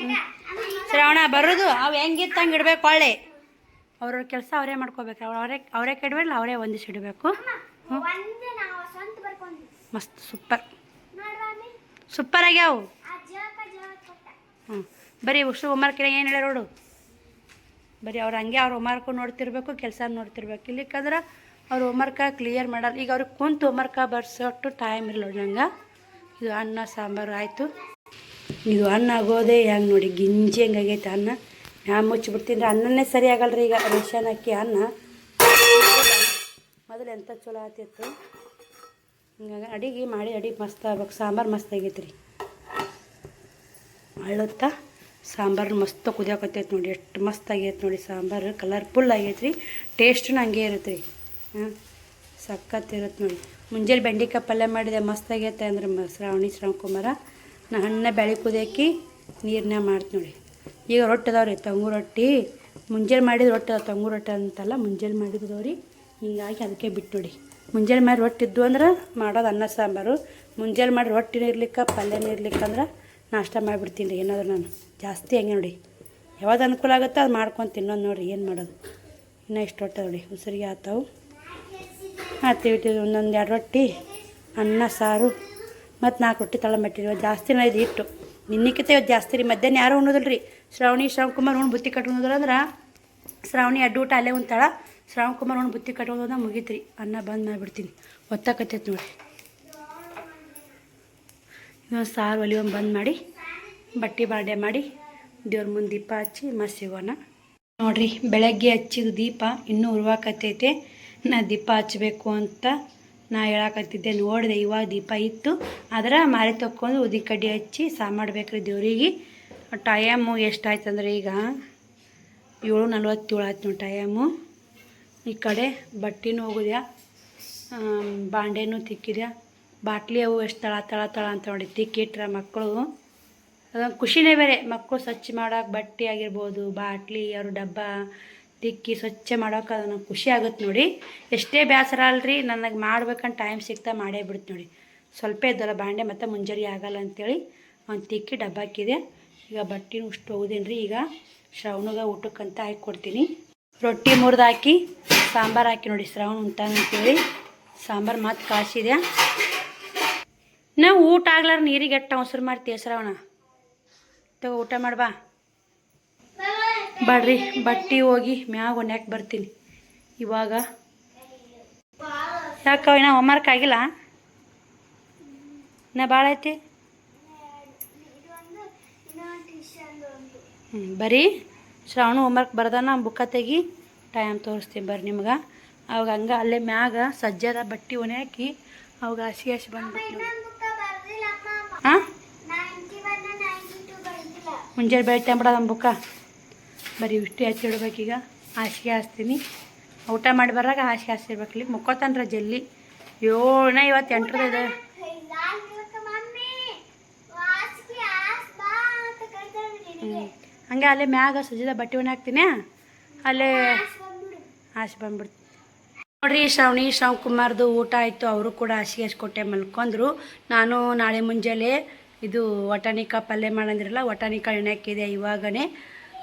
ಶ್ರಾವಣ ಬರೋದು ಅವು ಹೆಂಗಿತ್ತು ಹಂಗೆ ಇಡಬೇಕು. ಒಳ್ಳೆ ಅವ್ರವ್ರ ಕೆಲಸ ಅವರೇ ಮಾಡ್ಕೋಬೇಕು. ಅವರೇ ಕೆಡಬೇಡ, ಅವರೇ ಒಂದಿಷ್ಟು ಇಡಬೇಕು. ಹ್ಞೂ ಮಸ್ತ್ ಸೂಪರ್ ಆಗ್ಯಾವು. ಹ್ಞೂ ಬರೀ ಉಷ್ಟು ಹೋಮ್ವರ್ಕ್ ಏನು ಹೇಳ್ಯಾರ ನೋಡು. ಬರೀ ಅವ್ರು ಹಂಗೆ ಅವ್ರ ಹೋಮ್ವರ್ಕು ನೋಡ್ತಿರ್ಬೇಕು, ಕೆಲಸ ನೋಡ್ತಿರ್ಬೇಕು. ಇಲ್ಲಿಕ್ಕಂದ್ರೆ ಅವ್ರು ಹೋಮ್ವರ್ಕ ಕ್ಲಿಯರ್ ಮಾಡಲ್ಲ. ಈಗ ಅವ್ರಿಗೆ ಕುಂತು ಹೋಮ್ವರ್ಕ ಬರ್ಸೋಟ್ಟು ಟೈಮ್ ಇಲ್ಲ ನೋಡಿ ನಂಗೆ. ಇದು ಅನ್ನ ಸಾಂಬಾರು ಆಯಿತು. ಇದು ಅನ್ನ ಆಗೋದೇ ಹೆಂಗೆ ನೋಡಿ ಗಿಂಜಿ ಹೆಂಗಾಗೈತೆ ಅನ್ನ. ನಾ ಮುಚ್ಚಿಬಿಡ್ತೀನಿ ರೀ, ಅನ್ನನೇ ಸರಿ ಆಗಲ್ಲ ರೀ. ಈಗ ರೇಷನ್ ಅಕ್ಕಿ ಅನ್ನ ಮೊದಲು ಎಂಥ ಚಲೋ ಆತಿತ್ತು. ಹಿಂಗಾಗಿ ಅಡಿಗೆ ಮಾಡಿ ಮಸ್ತ್ ಆಗ್ಬೇಕು. ಸಾಂಬಾರು ಮಸ್ತ್ ಆಗೈತೆ ರೀ, ಅಳ್ಳುತ್ತಾ ಸಾಂಬಾರು ಮಸ್ತ್ ಕುದಿಯೋಕತ್ತೈತೆ ನೋಡಿ. ಎಷ್ಟು ಮಸ್ತ್ ಆಗೈತೆ ನೋಡಿ ಸಾಂಬಾರು, ಕಲರ್ಫುಲ್ ಆಗೈತೆ ರೀ. ಟೇಸ್ಟು ಹಂಗೆ ಇರುತ್ತೆ ರೀ. ಹಾಂ ಸಖತ್ತಿರುತ್ತೆ ನೋಡಿ. ಮುಂಜಾನೆ ಬೆಂಡೆಕಾಯಿ ಪಲ್ಯ ಮಾಡಿದೆ ಮಸ್ತ್ ಆಗೈತೆ ಅಂದ್ರೆ ಶ್ರಾವಣಕುಮಾರ. ನಾ ಹಣ್ಣೆ ಬೆಳೆ ಕುದಿಯಾಕಿ ನೀರನ್ನ ಮಾಡ್ತೀನಿ ನೋಡಿ. ಈಗ ರೊಟ್ಟಿ ಅದಾವ್ರಿ, ತಂಗು ರೊಟ್ಟಿ. ಮುಂಜಾನೆ ಮಾಡಿದ ರೊಟ್ಟಿ ಅದಾವ, ತಂಗು ರೊಟ್ಟಿ ಅಂತಲ್ಲ ಮುಂಜಾನೆ ಮಾಡಿದ್ದವ್ರಿ. ಹಿಂಗಾಗಿ ಅದಕ್ಕೆ ಬಿಟ್ಟು ನೋಡಿ. ಮುಂಜಾನೆ ಮಾಡಿ ರೊಟ್ಟಿ ಇದ್ದು ಅಂದ್ರೆ ಮಾಡೋದು ಅನ್ನ ಸಾಂಬಾರು. ಮುಂಜಾನೆ ಮಾಡಿ ರೊಟ್ಟಿನೂ ಇರ್ಲಿಕ್ಕೆ ಪಲ್ಯನೂ ಇರ್ಲಿಕ್ಕಂದ್ರೆ ನಾಷ್ಟ ಮಾಡಿಬಿಡ್ತೀನಿ ರೀ. ಏನಾದರೂ ನಾನು ಜಾಸ್ತಿ ಹಂಗೆ ನೋಡಿ, ಯಾವ್ದು ಅನುಕೂಲ ಆಗುತ್ತೆ ಅದು ಮಾಡ್ಕೊಂಡು ತಿನ್ನೋದು ನೋಡಿರಿ. ಏನು ಮಾಡೋದು, ಇನ್ನೂ ಇಷ್ಟು ರೊಟ್ಟಿ ನೋಡಿ ಉಸಿರಿಗೆ ಆತಾವು. ಹಾಕ್ತೀವಿ ಒಂದೊಂದು 2 ರೊಟ್ಟಿ, ಅನ್ನ ಸಾರು ಮತ್ತು 4 ರೊಟ್ಟಿ ತಳಮಟ್ಟಿರಿ. ಜಾಸ್ತಿನ ಇದು ಇಟ್ಟು ನಿನ್ನಕ್ಕಿಂತ ಇವತ್ತು ಜಾಸ್ತಿ ರೀ. ಮಧ್ಯಾಹ್ನ ಯಾರೂ ಉಣ್ಣೋದಿಲ್ಲ ರೀ. ಶ್ರಾವಣಕುಮಾರ್ ಉಣ್ಣು ಬುತ್ತಿ ಕಟ್ಕೊಂಡ್ರೆ ಅಂದ್ರೆ ಶ್ರಾವಣಿ 2 ಊಟ ಅಲ್ಲೇ ಉಣ್ತಾಳ. ಶ್ರಾವಣಕುಮಾರ್ ಉಣ್ಣು ಬುತ್ತಿ ಕಟ್ಕೊಂಡ್ರೆ ಮುಗೀತು ರೀ. ಅನ್ನ ಬಂದ್ ಮಾಡಿಬಿಡ್ತೀನಿ, ಒತ್ತಾಕತ್ತೈತೆ ನೋಡಿ. ಇನ್ನೊಂದು ಸಾರು ಒಲಿ ಒಂದು ಬಂದ್ ಮಾಡಿ ಬಟ್ಟೆ ಬಾಂಡೆ ಮಾಡಿ ದೇವ್ರ ಮುಂದೆ ದೀಪ ಹಚ್ಚಿ ಮಸ್ತ್ ಸಿಗೋಣ ನೋಡಿರಿ. ಬೆಳಗ್ಗೆ ಹಚ್ಚಿದ ದೀಪ ಇನ್ನೂ ಉರ್ವಾಕತ್ತೈತೆ. ನಾ ದೀಪ ಹಚ್ಚಬೇಕು ಅಂತ ನಾ ಹೇಳಕತ್ತಿದ್ದೆ, ನೋಡಿದೆ ಇವಾಗ ದೀಪ ಇತ್ತು. ಅದರ ಮಾರಿ ತಕ್ಕೊಂಡು ಉದಿ ಕಡ್ಡಿ ಹಚ್ಚಿ ಮಾಡ್ಬೇಕ್ರಿ ದೇವ್ರಿಗೆ. ಟೈಮು ಎಷ್ಟಾಯ್ತು ಅಂದ್ರೆ ಈಗ 7:47 ಆಯ್ತು ನೋಡಿ ಟೈಮು. ಈ ಕಡೆ ಬಟ್ಟೆನೂ ಹೋಗುದ್ಯಾ, ಬಾಂಡೆನೂ ತಿಕ್ಕಿದ್ಯಾ, ಬಾಟ್ಲಿ ಅವು ಎಷ್ಟು ತಳ ಅಂತ ನೋಡಿ ತಿಕ್ಕಿಟ್ರೆ ಮಕ್ಕಳು ಅದೊಂದು ಖುಷಿನೇ ಬೇರೆ. ಮಕ್ಕಳು ಸ್ವಚ್ಛ ಮಾಡೋಕೆ ಬಟ್ಟೆ ಆಗಿರ್ಬೋದು, ಬಾಟ್ಲಿ ಅವ್ರ ಡಬ್ಬ ತಿಕ್ಕಿ ಸ್ವಚ್ಛ ಮಾಡೋಕೆ ಅದನ್ನು ಖುಷಿ ಆಗುತ್ತೆ ನೋಡಿ. ಎಷ್ಟೇ ಬೇಸರ ಅಲ್ರಿ, ನನಗೆ ಮಾಡ್ಬೇಕಂತ ಟೈಮ್ ಸಿಗ್ತಾ ಮಾಡೇ ಬಿಡುತ್ತೆ ನೋಡಿ. ಸ್ವಲ್ಪ ಇದ್ದಲ್ಲ ಬಾಂಡೆ ಮತ್ತು ಮುಂಜಾನೆ ಆಗಲ್ಲ ಅಂಥೇಳಿ ಒಂದು ತಿಕ್ಕಿ ಡಬ್ಬ ಹಾಕಿದೆ. ಈಗ ಬಟ್ಟೆನೂ ಉಷ್ಟು ಹೋಗುದೇನು ರೀ. ಈಗ ಶ್ರಾವಣಿಗೆ ಊಟಕ್ಕಂತ ಹಾಕಿ ಕೊಡ್ತೀನಿ. ರೊಟ್ಟಿ ಮುರಿದು ಹಾಕಿ ಸಾಂಬಾರು ಹಾಕಿ ನೋಡಿ ಶ್ರಾವಣ ಉಂಟಾನಂತೇಳಿ ಸಾಂಬಾರು ಮತ್ತು ಕಾಯಿಸಿದೆ. ನಾವು ಊಟ ಆಗ್ಲಾರ ನೀರಿಗೆ ಎಟ್ಟು ಅವಸರ ಮಾಡ್ತೀವಿ ಶ್ರಾವಣ. ತಗೋ ಊಟ ಮಾಡ್ಬಾ ಬಾಡ್ರಿ. ಬಟ್ಟೆ ಹೋಗಿ ಮ್ಯಾಗ ಒಣ್ಯಾಕೆ ಬರ್ತೀನಿ ಇವಾಗ. ಯಾಕೆ ಇನ್ನೂ ಹೋಮ್ವರ್ಕ್ ಆಗಿಲ್ಲ? ನಾ ಭಾಳ ಐತಿ. ಬರೀ ಶ್ರಾವಣ ಹೋಮ್ವರ್ಕ್ ಬರ್ದಾನ ಬುಕ್ಕ ತೆಗಿ ಟೈಮ್ ತೋರಿಸ್ತೀನಿ ಬರ್ರಿ ನಿಮ್ಗೆ. ಅವಾಗ ಹಂಗೆ ಅಲ್ಲೇ ಮ್ಯಾಗ ಸಜ್ಜದ ಬಟ್ಟೆ ಒಣೆ ಹಾಕಿ ಅವಾಗ ಹಸಿ ಬಂದ್ಬಿಟ್ಟು ಹಾಂ ಮುಂಜಾನೆ ಬೆಳಿಗ್ಗೆ ಬಿಡೋದು ನಮ್ಮ ಬುಕ್ಕ. ಬರೀ ಇಷ್ಟು ಹಚ್ಚಿಡ್ಬೇಕೀಗ. ಹಾಸಿಗೆ ಹಾಸ್ತೀನಿ. ಊಟ ಮಾಡಿ ಬರಾಗ ಹಾಸಿಗೆ ಹಾಸಿರ್ಬೇಕಲ್ಲಿ. ಮುಕ್ಕೋತಾನ್ರ ಜಲ್ದಿ 7:28 ಇದೆ. ಹಂಗೆ ಅಲ್ಲೇ ಮ್ಯಾಗ ಸಜ್ಜದ ಬಟ್ಟೆ ಒಣ ಹಾಕ್ತೀನಿ. ಅಲ್ಲೇ ಹಾಸಿ ಬಂದ್ಬಿಡ್ತೀನಿ ನೋಡ್ರಿ. ಶ್ರಾವಣಕುಮಾರ್ದು ಊಟ ಆಯಿತು. ಅವರು ಕೂಡ ಹಾಸಿಗೆ ಹಚ್ಕೊಟ್ಟೆ ಮಲ್ಕೊಂಡ್ರು. ನಾನು ನಾಳೆ ಮುಂಜಾನೆ ಇದು ವಟಾಣಿಕಾಯಿ ಪಲ್ಯ ಮಾಡಂದಿರಲ್ಲ, ವಟಾಣಿಕಾಯಿ ಎಣ್ಣೆ ಹಾಕಿದೆ ಇವಾಗನೇ.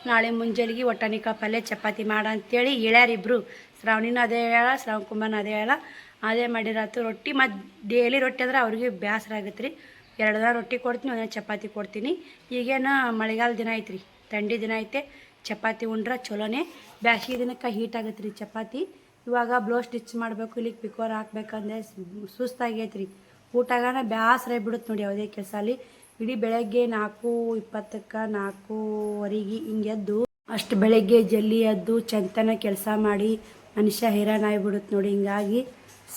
ನಾಳೆ ಮುಂಜಾನೆಗೆ ವಟಾಣಿಕಾಯಿ ಪಲ್ಯ ಚಪಾತಿ ಮಾಡ ಅಂತೇಳಿ ಹೇಳ್ಯಾರಿಬ್ರು. ಶ್ರಾವಣಿನೂ ಅದೇ ಹೇಳ, ಶ್ರಾವಣಕುಮಾರ್ನ ಅದೇ ಹೇಳ. ಅದೇ ಮಾಡಿರಾತು ರೊಟ್ಟಿ. ಮತ್ತು ಡೈಲಿ ರೊಟ್ಟಿ ಅಂದ್ರೆ ಅವ್ರಿಗೆ ಬೇಸರ ಆಗತ್ತೆ ರೀ. 2 ದಿನ ರೊಟ್ಟಿ ಕೊಡ್ತೀನಿ, 1 ದಿನ ಚಪಾತಿ ಕೊಡ್ತೀನಿ. ಈಗೇನು ಮಳೆಗಾಲ ದಿನ ಐತ್ರಿ, ಥಂಡಿ ದಿನ ಐತೆ. ಚಪಾತಿ ಉಂಡ್ರೆ ಚಲೋನೇ. ಬ್ಯಾಸಿಗೆ ದಿನಕ್ಕೆ ಹೀಟ್ ಆಗತ್ತೆ ರೀ ಚಪಾತಿ. ಇವಾಗ ಬ್ಲೌಸ್ ಸ್ಟಿಚ್ ಮಾಡಬೇಕು, ಇಲ್ಲಿಗೆ ಪಿಕೋರ್ ಹಾಕ್ಬೇಕಂದ್ರೆ ಸುಸ್ತಾಗೈತೆ ರೀ. ಊಟಗಾನ ಬೇಸರ ಬಿಡುತ್ತೆ ನೋಡಿ ಯಾವುದೇ ಕೆಲಸ ಅಲ್ಲಿ. ಇಡೀ ಬೆಳಗ್ಗೆ 4:20ಕ್ಕೆ 4:15 ಹಿಂಗೆ ಎದ್ದು ಅಷ್ಟು ಬೆಳಗ್ಗೆ ಜಲ್ದಿ ಎದ್ದು ಚಂತನ ಕೆಲಸ ಮಾಡಿ ಮನುಷ್ಯ ಹೈರಾಣ ಆಗಿಬಿಡುತ್ತೆ ನೋಡಿ. ಹಿಂಗಾಗಿ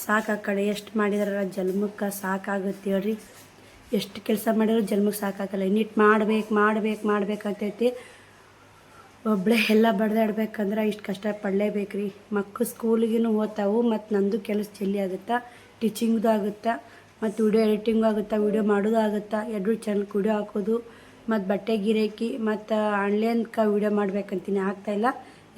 ಸಾಕು ಆ ಕಡೆ ಎಷ್ಟು ಮಾಡಿದಾರ ಜನ್ಮಕ್ಕೆ ಸಾಕಾಗುತ್ತೆ ಹೇಳ್ರಿ. ಎಷ್ಟು ಕೆಲಸ ಮಾಡಿದ್ರು ಜನ್ಮಕ್ಕೆ ಸಾಕಾಗಲ್ಲ. ಇನ್ನಿಟ್ಟು ಮಾಡ್ಬೇಕಂತೈತಿ. ಒಬ್ಬಳೇ ಎಲ್ಲ ಬಡ್ದಾಡ್ಬೇಕಂದ್ರೆ ಇಷ್ಟು ಕಷ್ಟ ಪಡಲೇಬೇಕು ರೀ. ಮಕ್ಕಳು ಸ್ಕೂಲಿಗೂ ಓದ್ತಾವು, ಮತ್ತು ನಂದು ಕೆಲಸ ಜಲ್ದಿ ಆಗುತ್ತಾ, ಟೀಚಿಂಗ್ದು ಆಗುತ್ತಾ, ಮತ್ತು ವಿಡಿಯೋ ಎಡಿಟಿಂಗು ಆಗುತ್ತಾ, ವಿಡಿಯೋ ಮಾಡೋದು ಆಗುತ್ತಾ, ಎರಡು ಚಾನಲ್ಗೆ ವಿಡಿಯೋ ಹಾಕೋದು, ಮತ್ತು ಬಟ್ಟೆ ಗಿರಾಕಿ, ಮತ್ತು ಆನ್ಲೈನ್ಗೆ ವಿಡಿಯೋ ಮಾಡ್ಬೇಕಂತೀನಿ, ಆಗ್ತಾಯಿಲ್ಲ.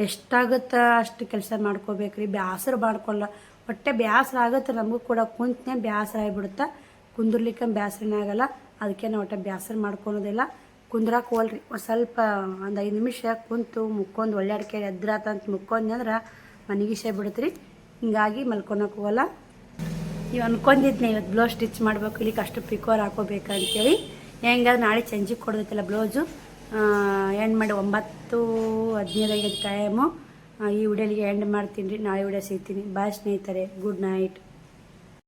ಎಷ್ಟಾಗುತ್ತಾ ಅಷ್ಟು ಕೆಲಸ ಮಾಡ್ಕೋಬೇಕ್ರಿ. ಬೇಸರ ಮಾಡ್ಕೊಳ್ಳ, ಹೊಟ್ಟೆ ಬೇಸರ ಆಗುತ್ತೆ ನಮಗೂ ಕೂಡ. ಕುಂತನೇ ಬೇಸರ ಆಗಿಬಿಡುತ್ತಾ, ಕುಂದಿರ್ಲಿಕ್ಕೆ ಬೇಸರನೇ ಆಗಲ್ಲ. ಅದಕ್ಕೆ ನಾವು ಒಟ್ಟು ಬೇಸರ ಮಾಡ್ಕೊಳೋದಿಲ್ಲ, ಕುಂದ್ರಕ್ಕೆ ಹೋಲ್ರಿ. ಒಂದು ಸ್ವಲ್ಪ ಒಂದು 5 ನಿಮಿಷ ಕುಂತು ಮುಕ್ಕೊಂಡು ಒಳ್ಳೆಡ್ಕೆ ಎದ್ರಾತಂತ ಮುಕ್ಕೊಂಡೆ ಅಂದ್ರೆ ಮನೆಗಿಸೇ ಬಿಡುತ್ತೆ. ಹಿಂಗಾಗಿ ಮಲ್ಕೊಳಕ್ಕೆ ಹೋಗಲ್ಲ. ನೀವು ಅನ್ಕೊಂಡಿದ್ನೆ ಇವತ್ತು ಬ್ಲೌಸ್ ಸ್ಟಿಚ್ ಮಾಡಬೇಕು, ಇಲ್ಲಿಗೆ ಅಷ್ಟು ಪಿಕೋರ್ ಹಾಕೋಬೇಕಂತೇಳಿ. ಹೆಂಗಾದ್ರೆ ನಾಳೆ ಸಂಜೆಗೆ ಕೊಡೋದೈತಲ್ಲ ಬ್ಲೌಸು, ಎಂಡ್ ಮಾಡಿ 9:15 ಟೈಮು. ಈ ವಿಡಿಯೋಲಿಗೆ ಎಂಡ್ ಮಾಡ್ತೀನಿ ರೀ. ನಾಳೆ ವಿಡಿಯೋ ಸಿಗ್ತೀನಿ. ಬಾಯ್ ಸ್ನೇಹಿತರೆ, ಗುಡ್ ನೈಟ್.